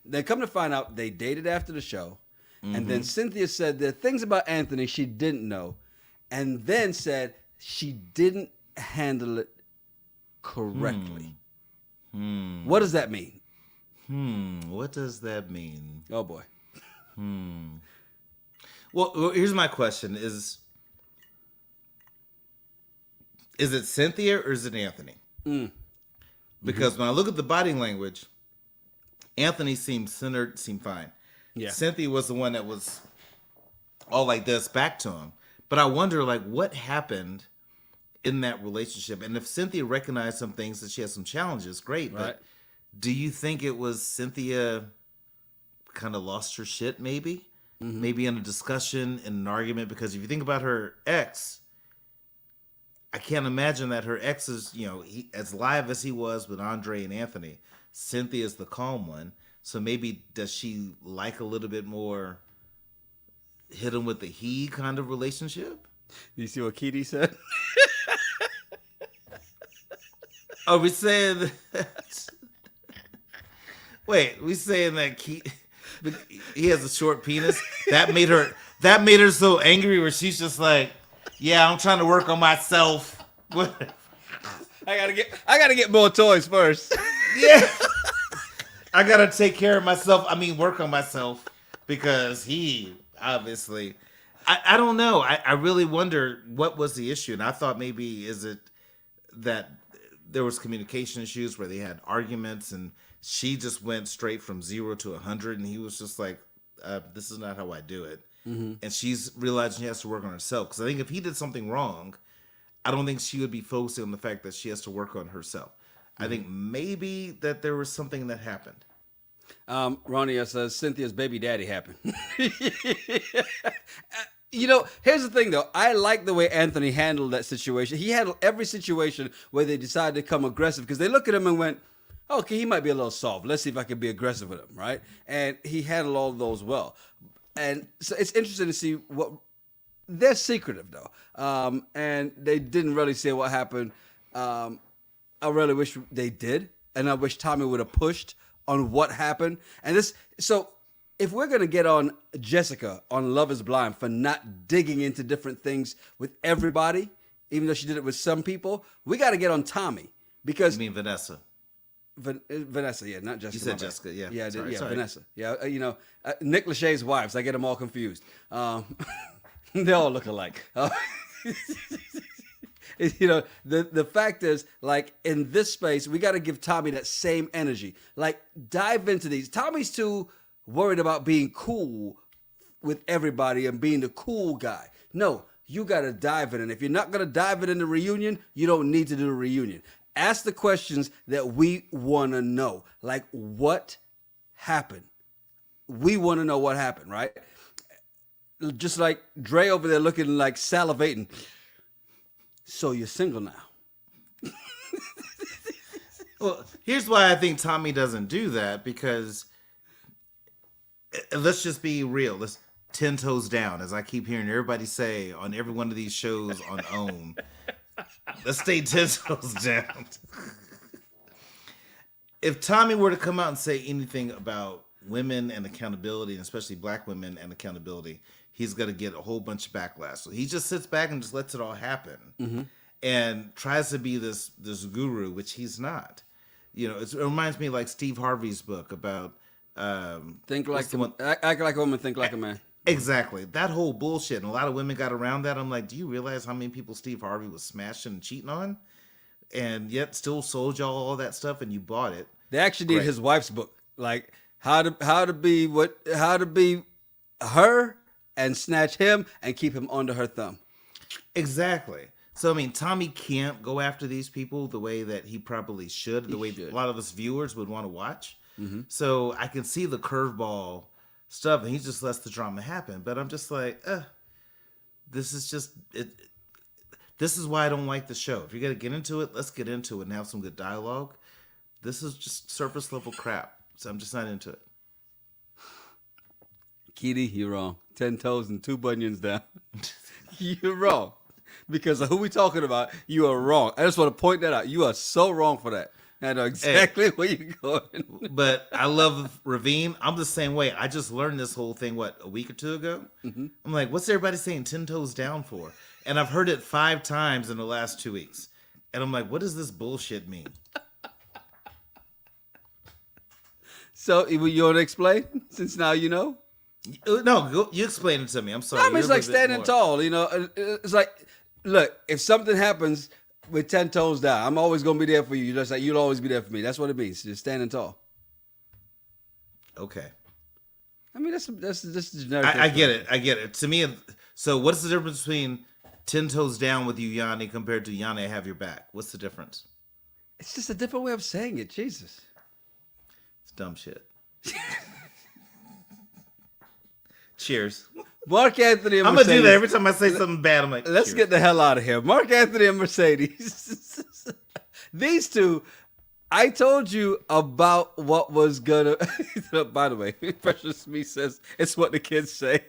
they come to find out they dated after the show. And then Cynthia said there are things about Anthony she didn't know. And then said she didn't handle it correctly. What does that mean? What does that mean? Oh, boy. Well, here's my question: Is it Cynthia or is it Anthony? Because when I look at the body language, Anthony seemed centered, seemed fine. Yeah. Cynthia was the one that was all like this back to him. But I wonder, like, what happened in that relationship? And if Cynthia recognized some things that she has some challenges, great. Right. But do you think it was Cynthia kind of lost her shit, maybe? Maybe in a discussion, in an argument? Because if you think about her ex, I can't imagine that her ex is, as live as he was with Andre and Anthony, Cynthia's the calm one. So maybe does she like a little bit more hit him with the he kind of relationship? You see what Keedy said? Are we saying that? Wait, we saying that he has a short penis? That made her so angry where she's just like, yeah, I'm trying to work on myself. I gotta get more toys first. Yeah. I gotta take care of myself. I mean, work on myself because he obviously. I don't know. I really wonder what was the issue, and I thought maybe is it that there was communication issues where they had arguments, and she just went straight from 0 to 100, and he was just like, "This is not how I do it," and she's realizing she has to work on herself. Because I think if he did something wrong, I don't think she would be focusing on the fact that she has to work on herself. I think maybe that there was something that happened. Ronnie says Cynthia's baby daddy happened. Here's the thing though. I like the way Anthony handled that situation. He handled every situation where they decided to become aggressive because they look at him and went, okay, he might be a little soft. Let's see if I can be aggressive with him, right? And he handled all of those well. And so it's interesting to see what they're secretive though. And they didn't really say what happened. I really wish they did, and I wish Tommy would have pushed on what happened. And so if we're gonna get on Jessica on Love Is Blind for not digging into different things with everybody, even though she did it with some people, we got to get on Tommy because You mean Vanessa? Vanessa, yeah, not Jessica. You said Jessica, yeah. Yeah, Sorry. Vanessa. Yeah, Nick Lachey's wives. I get them all confused. They all look alike. The fact is, like, in this space, we got to give Tommy that same energy. Like, dive into these. Tommy's too worried about being cool with everybody and being the cool guy. No, you got to dive in. And if you're not going to dive in the reunion, you don't need to do the reunion. Ask the questions that we want to know. Like, what happened? We want to know what happened, right? Just like Dre over there looking like salivating. So you're single now. Well, here's why I think Tommy doesn't do that, because let's just be real. Let's 10 toes down, as I keep hearing everybody say on every one of these shows on OWN. Let's stay 10 toes down. If Tommy were to come out and say anything about women and accountability, and especially black women and accountability, he's going to get a whole bunch of backlash. So he just sits back and just lets it all happen, and tries to be this guru, which he's not. It reminds me like Steve Harvey's book about act like a woman, think like a man. Exactly. That whole bullshit. And a lot of women got around that. I'm like, do you realize how many people Steve Harvey was smashing and cheating on? And yet still sold y'all all that stuff and you bought it. They actually did his wife's book. Like how to be her and snatch him and keep him under her thumb. Exactly. So, I mean, Tommy can't go after these people the way that he probably should, the way a lot of us viewers would want to watch. So I can see the curveball stuff, and he just lets the drama happen. But I'm just like, this is just it. This is why I don't like the show. If you're gonna get into it, let's get into it and have some good dialogue. This is just surface level crap, so I'm just not into it. Kitty, you're wrong. 10 toes and 2 bunions down. You're wrong. Because of who we talking about, you are wrong. I just want to point that out. You are so wrong for that. I know exactly where you're going. But I love Ravine. I'm the same way. I just learned this whole thing, a week or two ago? I'm like, what's everybody saying 10 toes down for? And I've heard it 5 times in the last 2 weeks. And I'm like, what does this bullshit mean? So, you want to explain? Since now you know? No, you explain it to me. I'm sorry. I mean, it's like standing tall. It's like, look, if something happens with 10 toes down, I'm always going to be there for you. You're just like, you'll always be there for me. That's what it means. Just standing tall. Okay. I mean, that's generic. I get it. To me, so what's the difference between 10 toes down with you, Yanni, compared to Yanni, I have your back? What's the difference? It's just a different way of saying it. Jesus. It's dumb shit. Cheers. Mark Anthony and I'm Mercedes. going to do that every time I say something bad. I'm like, let's cheers. get the hell out of here. Mark Anthony and Mercedes. These two, I told you about what was going to... By the way, Precious Smith says it's what the kids say.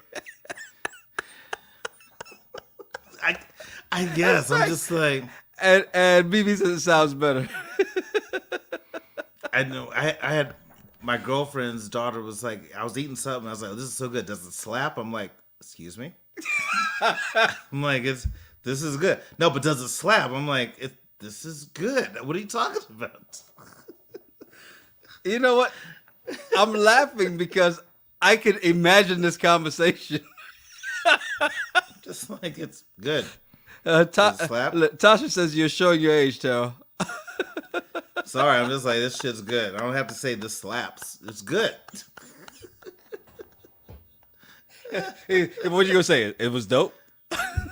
I guess. I'm just like... And BB says it sounds better. I know. I had... My girlfriend's daughter was like, I was eating something. I was like, this is so good. Does it slap? I'm like, excuse me? I'm like, this is good. No, but does it slap? I'm like, this is good. What are you talking about? You know what? I'm laughing because I can imagine this conversation. Just like, it's good. Does it slap? Tasha says you're showing your age, Taro. Sorry, I'm just like, this shit's good. I don't have to say this slaps. It's good. What you gonna say? It was dope?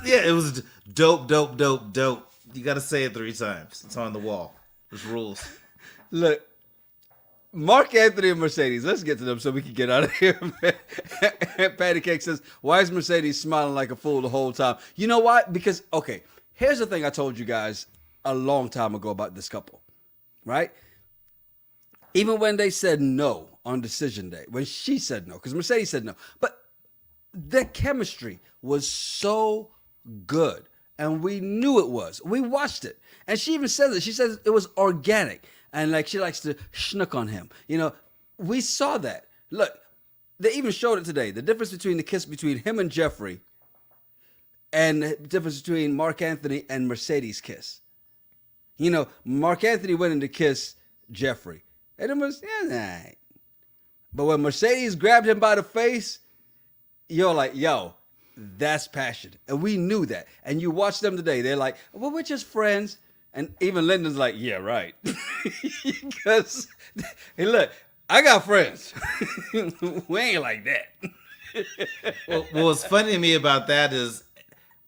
Yeah, it was dope. You gotta say it 3 times. It's on the wall. There's rules. Look, Mark Anthony and Mercedes. Let's get to them so we can get out of here. Patty Cake says, why is Mercedes smiling like a fool the whole time? You know why? Because, okay, here's the thing I told you guys a long time ago about this couple. Right? Even when they said no on decision day, when she said no, because Mercedes said no, but their chemistry was so good, and we knew it was. We watched it, and she even says it. She says it was organic, and like she likes to schnook on him. We saw that. Look, they even showed it today. The difference between the kiss between him and Jeffrey, and the difference between Mark Anthony and Mercedes' kiss. Mark Anthony went in to kiss Jeffrey. And it was, right. But when Mercedes grabbed him by the face, you're like, yo, That's passion. And we knew that. And you watch them today, they're like, well, we're just friends. And even Lyndon's like, yeah, right. Because, hey, look, I got friends. We ain't like that. Well, what's funny to me about that is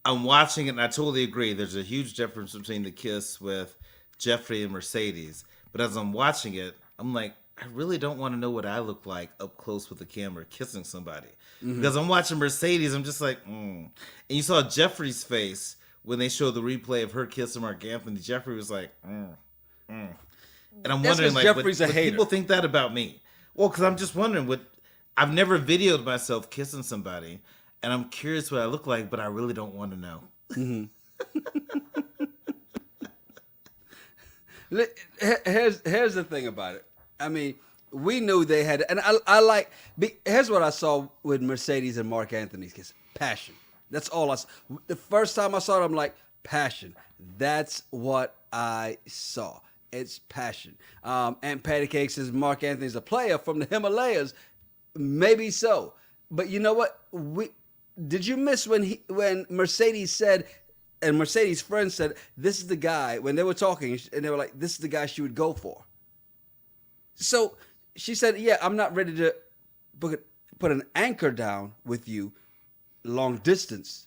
I'm watching it and I totally agree. There's a huge difference between the kiss with Jeffrey and Mercedes. But as I'm watching it, I'm like, I really don't want to know what I look like up close with the camera kissing somebody. Because I'm watching Mercedes, I'm just like, And you saw Jeffrey's face when they showed the replay of her kissing Mark Anthony. Jeffrey was like, And I'm That's wondering, 'cause like, Jeffrey's a would hater. people think that about me? Well, because I'm just wondering, I've never videoed myself kissing somebody, and I'm curious what I look like, but I really don't want to know. Here's the thing about it. I mean, we knew they had, and I like. Here's what I saw with Mercedes and Mark Anthony's kiss: passion. That's all I saw. The first time I saw it, I'm like, passion. That's what I saw. It's passion. And Patty Cake says Mark Anthony's a player from the Himalayas. Maybe so, but you know what? Did you miss when Mercedes said? And Mercedes' friend said, this is the guy, when they were talking, and they were like, this is the guy she would go for. So she said, yeah, I'm not ready to put an anchor down with you long distance.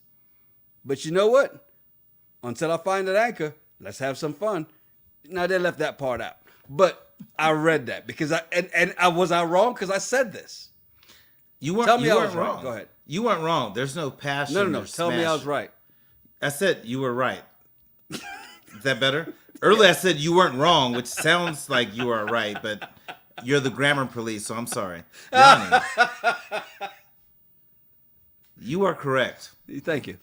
But you know what? Until I find that anchor, let's have some fun. Now, they left that part out. But I read that because was I wrong? Because I said this. You weren't, Tell me you I weren't was wrong. right. Go ahead. You weren't wrong. There's no passion. No. Tell me I was right. I said you were right. Is that better? Earlier I said you weren't wrong, which sounds like you are right, but you're the grammar police, so I'm sorry. Yanni, you are correct. Thank you.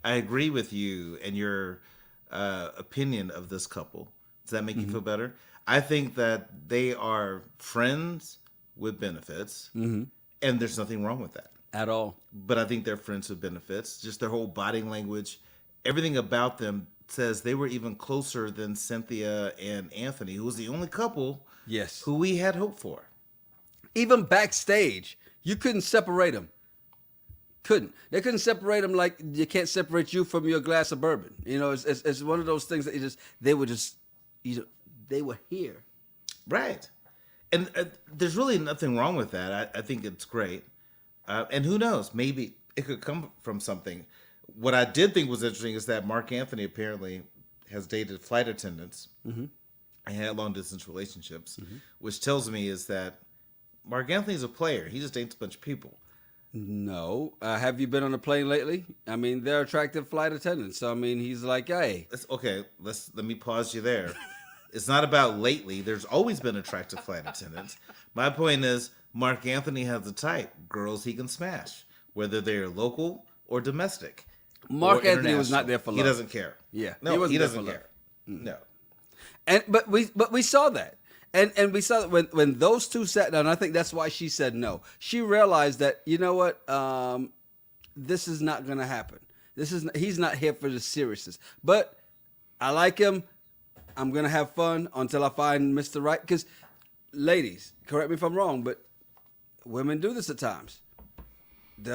I agree with you and your opinion of this couple. Does that make you feel better? I think that they are friends with benefits, and there's nothing wrong with that. At all. But I think they're friends with benefits. Just their whole body language, everything about them says they were even closer than Cynthia and Anthony, who was the only couple Yes. who we had hope for. Even backstage, you couldn't separate them. They couldn't separate them like you can't separate you from your glass of bourbon. You know, it's one of those things that they were here. Right. And there's really nothing wrong with that. I think it's great. And who knows? Maybe it could come from something. What I did think was interesting is that Mark Anthony apparently has dated flight attendants and had long-distance relationships, which tells me is that Mark Anthony's a player. He just dates a bunch of people. No. Have you been on a plane lately? I mean, they're attractive flight attendants. So, I mean, he's like, hey. Let me pause you there. It's not about lately. There's always been attractive flight attendants. My point is, Mark Anthony has a type. Girls he can smash, whether they're local or domestic. Mark or Anthony was not there for love. He doesn't care. Yeah. No, he doesn't there care. No. But we saw that. And we saw that when those two sat down, I think that's why she said no. She realized that, you know what, this is not going to happen. He's not here for the seriousness. But I like him. I'm going to have fun until I find Mr. Right. Because, ladies, correct me if I'm wrong, but women do this at times. They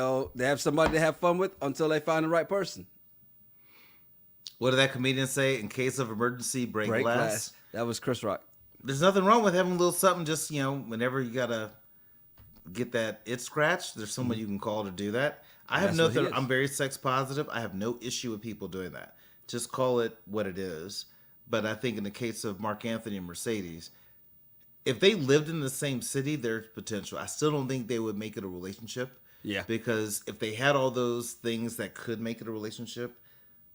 have somebody to have fun with until they find the right person. What did that comedian say? In case of emergency, break glass. That was Chris Rock. There's nothing wrong with having a little something. Just whenever you gotta get that it scratched, there's someone you can call to do that. I have nothing. I'm very sex positive. I have no issue with people doing that. Just call it what it is. But I think in the case of Mark Anthony and Mercedes, if they lived in the same city, there's potential. I still don't think they would make it a relationship. Yeah. Because if they had all those things that could make it a relationship,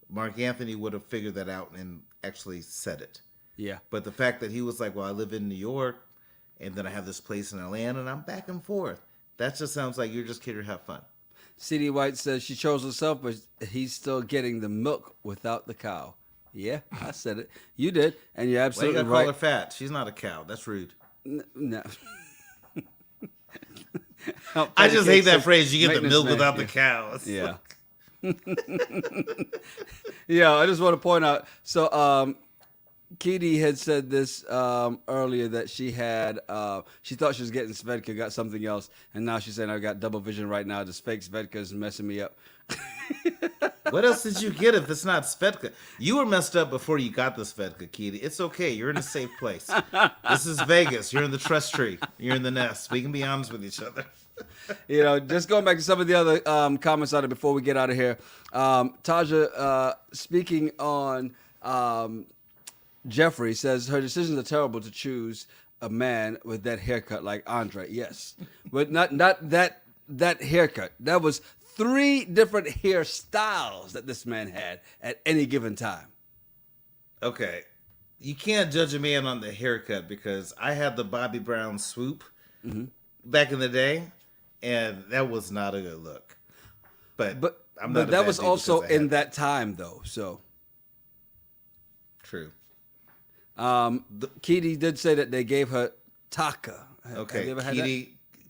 Mark Anthony would have figured that out and actually said it. Yeah. But the fact that he was like, well, I live in New York, and then I have this place in Atlanta, and I'm back and forth. That just sounds like you're just here to have fun. C.D. White says she chose herself, but he's still getting the milk without the cow. Yeah, I said it. You did, and you're absolutely Why you gotta right. call her fat? She's not a cow. That's rude. No. I just hate that phrase. You get the milk without the yeah. cow. It's Yeah. like- Yeah, I just want to point out. So, Kitty had said this earlier that she had she thought she was getting Svedka, got something else, and now she's saying I got double vision right now. This fake Svedka is messing me up. What else did you get if it's not Svedka? You were messed up before you got the Svedka, Kitty. It's okay. You're in a safe place. This is Vegas. You're in the trust tree. You're in the nest. We can be honest with each other. Just going back to some of the other comments on it before we get out of here. Taja, speaking on Jeffrey, says her decisions are terrible to choose a man with that haircut like Andre. Yes, but not that haircut. That was 3 different hairstyles that this man had at any given time. Okay. You can't judge a man on the haircut because I had the Bobby Brown swoop back in the day, and that was not a good look. But I'm not. But that was also in that time, though. So true. Kitty did say that they gave her Taka. Okay, Have you ever had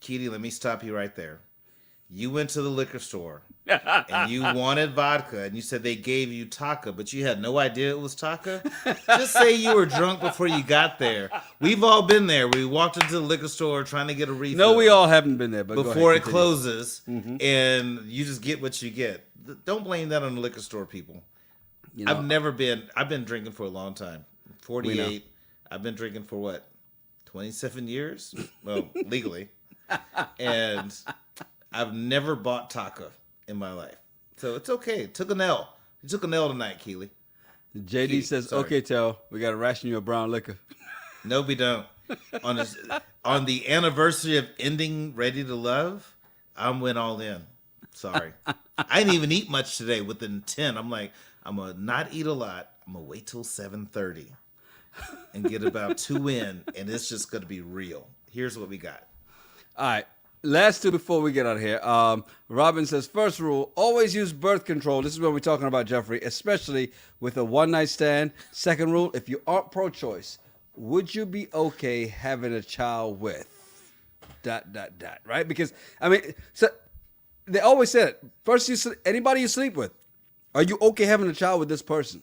Kitty, let me stop you right there. You went to the liquor store and you wanted vodka, and you said they gave you Taka, but you had no idea it was Taka. Just say you were drunk before you got there. We've all been there. We walked into the liquor store trying to get a refill. No, we all haven't been there, but before it closes, and you just get what you get. Don't blame that on the liquor store, people. I've been drinking for a long time. 48. I've been drinking for what? 27 years? Well, legally. And I've never bought Taka in my life. So it's okay. It took an L. You took an L tonight, Keely. JD says, sorry. Okay, Tell, we got to ration you a brown liquor. No, we don't. On the anniversary of ending Ready to Love, I went all in. Sorry. I didn't even eat much today with the intent. I'm like, I'm going to not eat a lot. I'm going to wait till 7:30 and get about 2 in, and it's just going to be real. Here's what we got. All right. Last 2 before we get out of here. Robin says, first rule, always use birth control. This is when we're talking about Jeffrey, especially with a one-night stand. Second rule, if you aren't pro-choice, would you be okay having a child with ... Right? Because, I mean, so they always said it. First, anybody you sleep with, are you okay having a child with this person?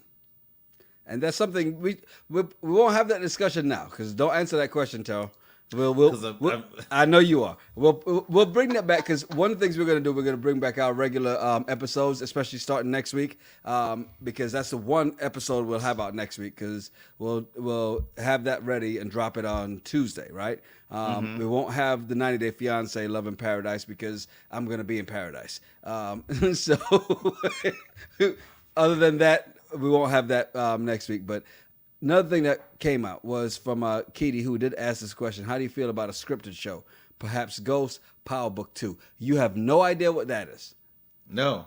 And that's something we won't have that discussion now, because don't answer that question, Terrell. I know you are. We'll bring that back, because one of the things we're going to bring back our regular episodes, especially starting next week, because that's the one episode we'll have out next week, because we'll have that ready and drop it on Tuesday, right? We won't have the 90 Day Fiance Love in Paradise, because I'm going to be in paradise. So other than that, we won't have that next week, but another thing that came out was from Kitty, who did ask this question. How do you feel about a scripted show? Perhaps Ghost, Power Book 2. You have no idea what that is. No.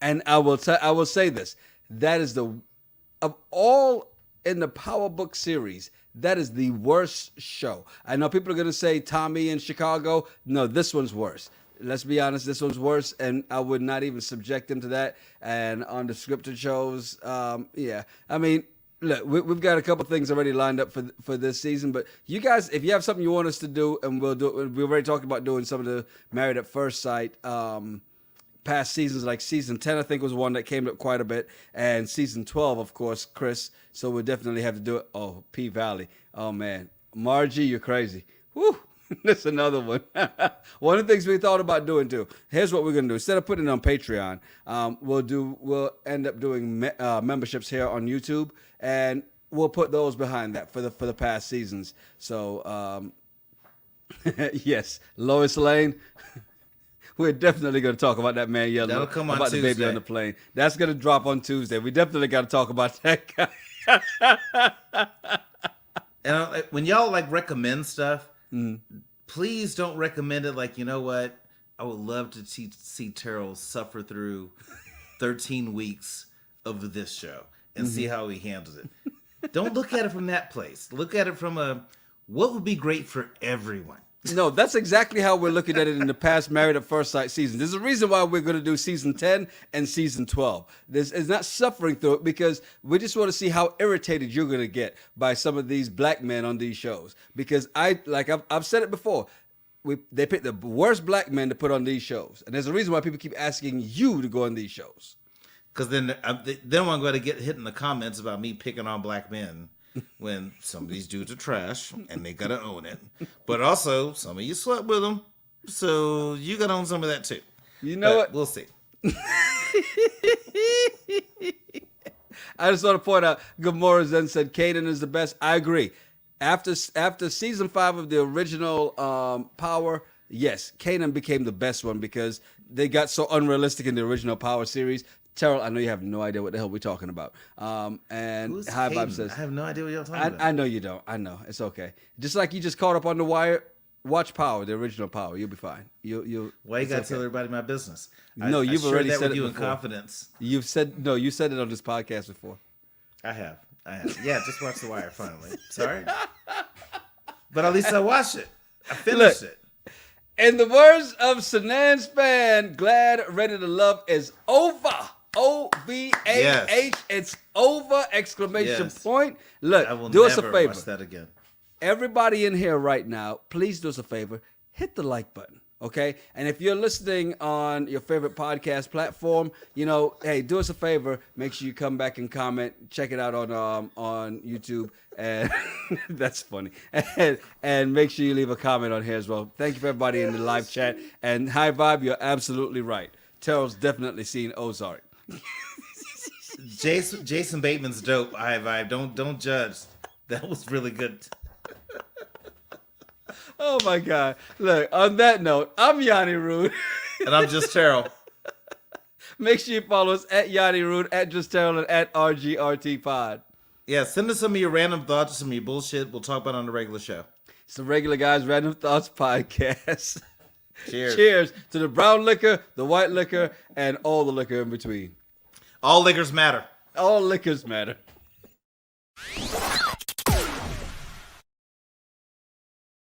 And I will say this. That is of all in the Power Book series, that is the worst show. I know people are going to say Tommy in Chicago. No, this one's worse. Let's be honest, this one's worse, and I would not even subject them to that. And on the scripted shows, yeah. I mean, look, we've got a couple things already lined up for this season, but you guys, if you have something you want us to do, and we'll do it, we already talked about doing some of the Married at First Sight past seasons, like season 10, I think, was one that came up quite a bit, and season 12, of course, Chris, so we'll definitely have to do it. Oh, P Valley. Oh, man. Margie, you're crazy. Woo! That's another one. One of the things we thought about doing too. Here's what we're gonna do. Instead of putting it on Patreon, we'll end up doing memberships here on YouTube, and we'll put those behind that for the past seasons. So yes, Lois Lane. We're definitely going to talk about that man yelling about the baby on the plane. That's going to drop on Tuesday. We definitely got to talk about that guy. And when y'all recommend stuff, please don't recommend it like, you know what? I would love to see Terrell suffer through 13 weeks of this show and see how he handles it. Don't look at it from that place. Look at it from what would be great for everyone. No, that's exactly how we're looking at it in the past Married at First Sight season. There's a reason why we're going to do season 10 and season 12. It's not suffering through it, because we just want to see how irritated you're going to get by some of these black men on these shows. Because I've said it before, they pick the worst black men to put on these shows. And there's a reason why people keep asking you to go on these shows. Because then I'm going to get hit in the comments about me picking on black men. when some of these dudes are trash and they gotta own it. But also, some of you slept with them, so you gotta own some of that too. You know what? We'll see. I just want to point out, Gamora then said Kanan is the best. I agree. After season 5 of the original Power, yes, Kanan became the best one because they got so unrealistic in the original Power series. Terrell, I know you have no idea what the hell we're talking about. And Who's High Vibe Caden? says, I have no idea what you're talking about. I know you don't. I know. It's okay. Just like you just caught up on The Wire, watch Power, the original Power. You'll be fine. Why you gotta tell everybody my business? No, you've already that said with it you before. in confidence. You said it on this podcast before. I have. Yeah, just watch The Wire finally. Sorry. But at least I watched it. I finished it. In the words of Sanan's fan, Glad Ready to Love is over. OVAH. Yes. It's over! Exclamation Yes. point. Look, I will do us a never favor. watch that again. Everybody in here right now, please do us a favor. Hit the like button, okay? And if you're listening on your favorite podcast platform, hey, do us a favor. Make sure you come back and comment. Check it out on YouTube. And that's funny. And make sure you leave a comment on here as well. Thank you for everybody in the live chat. And High Vibe, you're absolutely right. Terrell's definitely seen Ozark. Jason Bateman's dope. High Vibe. Don't judge. That was really good. Oh my God. Look, on that note, I'm Yanni Rude. And I'm just Terrell. Make sure you follow us at Yanni Rude, at Just Terrell, and at RGRTPod. Yeah, send us some of your random thoughts, some of your bullshit. We'll talk about it on the regular show. It's the Regular Guys Random Thoughts Podcast. Cheers. Cheers to the brown liquor, the white liquor, and all the liquor in between. All liquors matter. All liquors matter.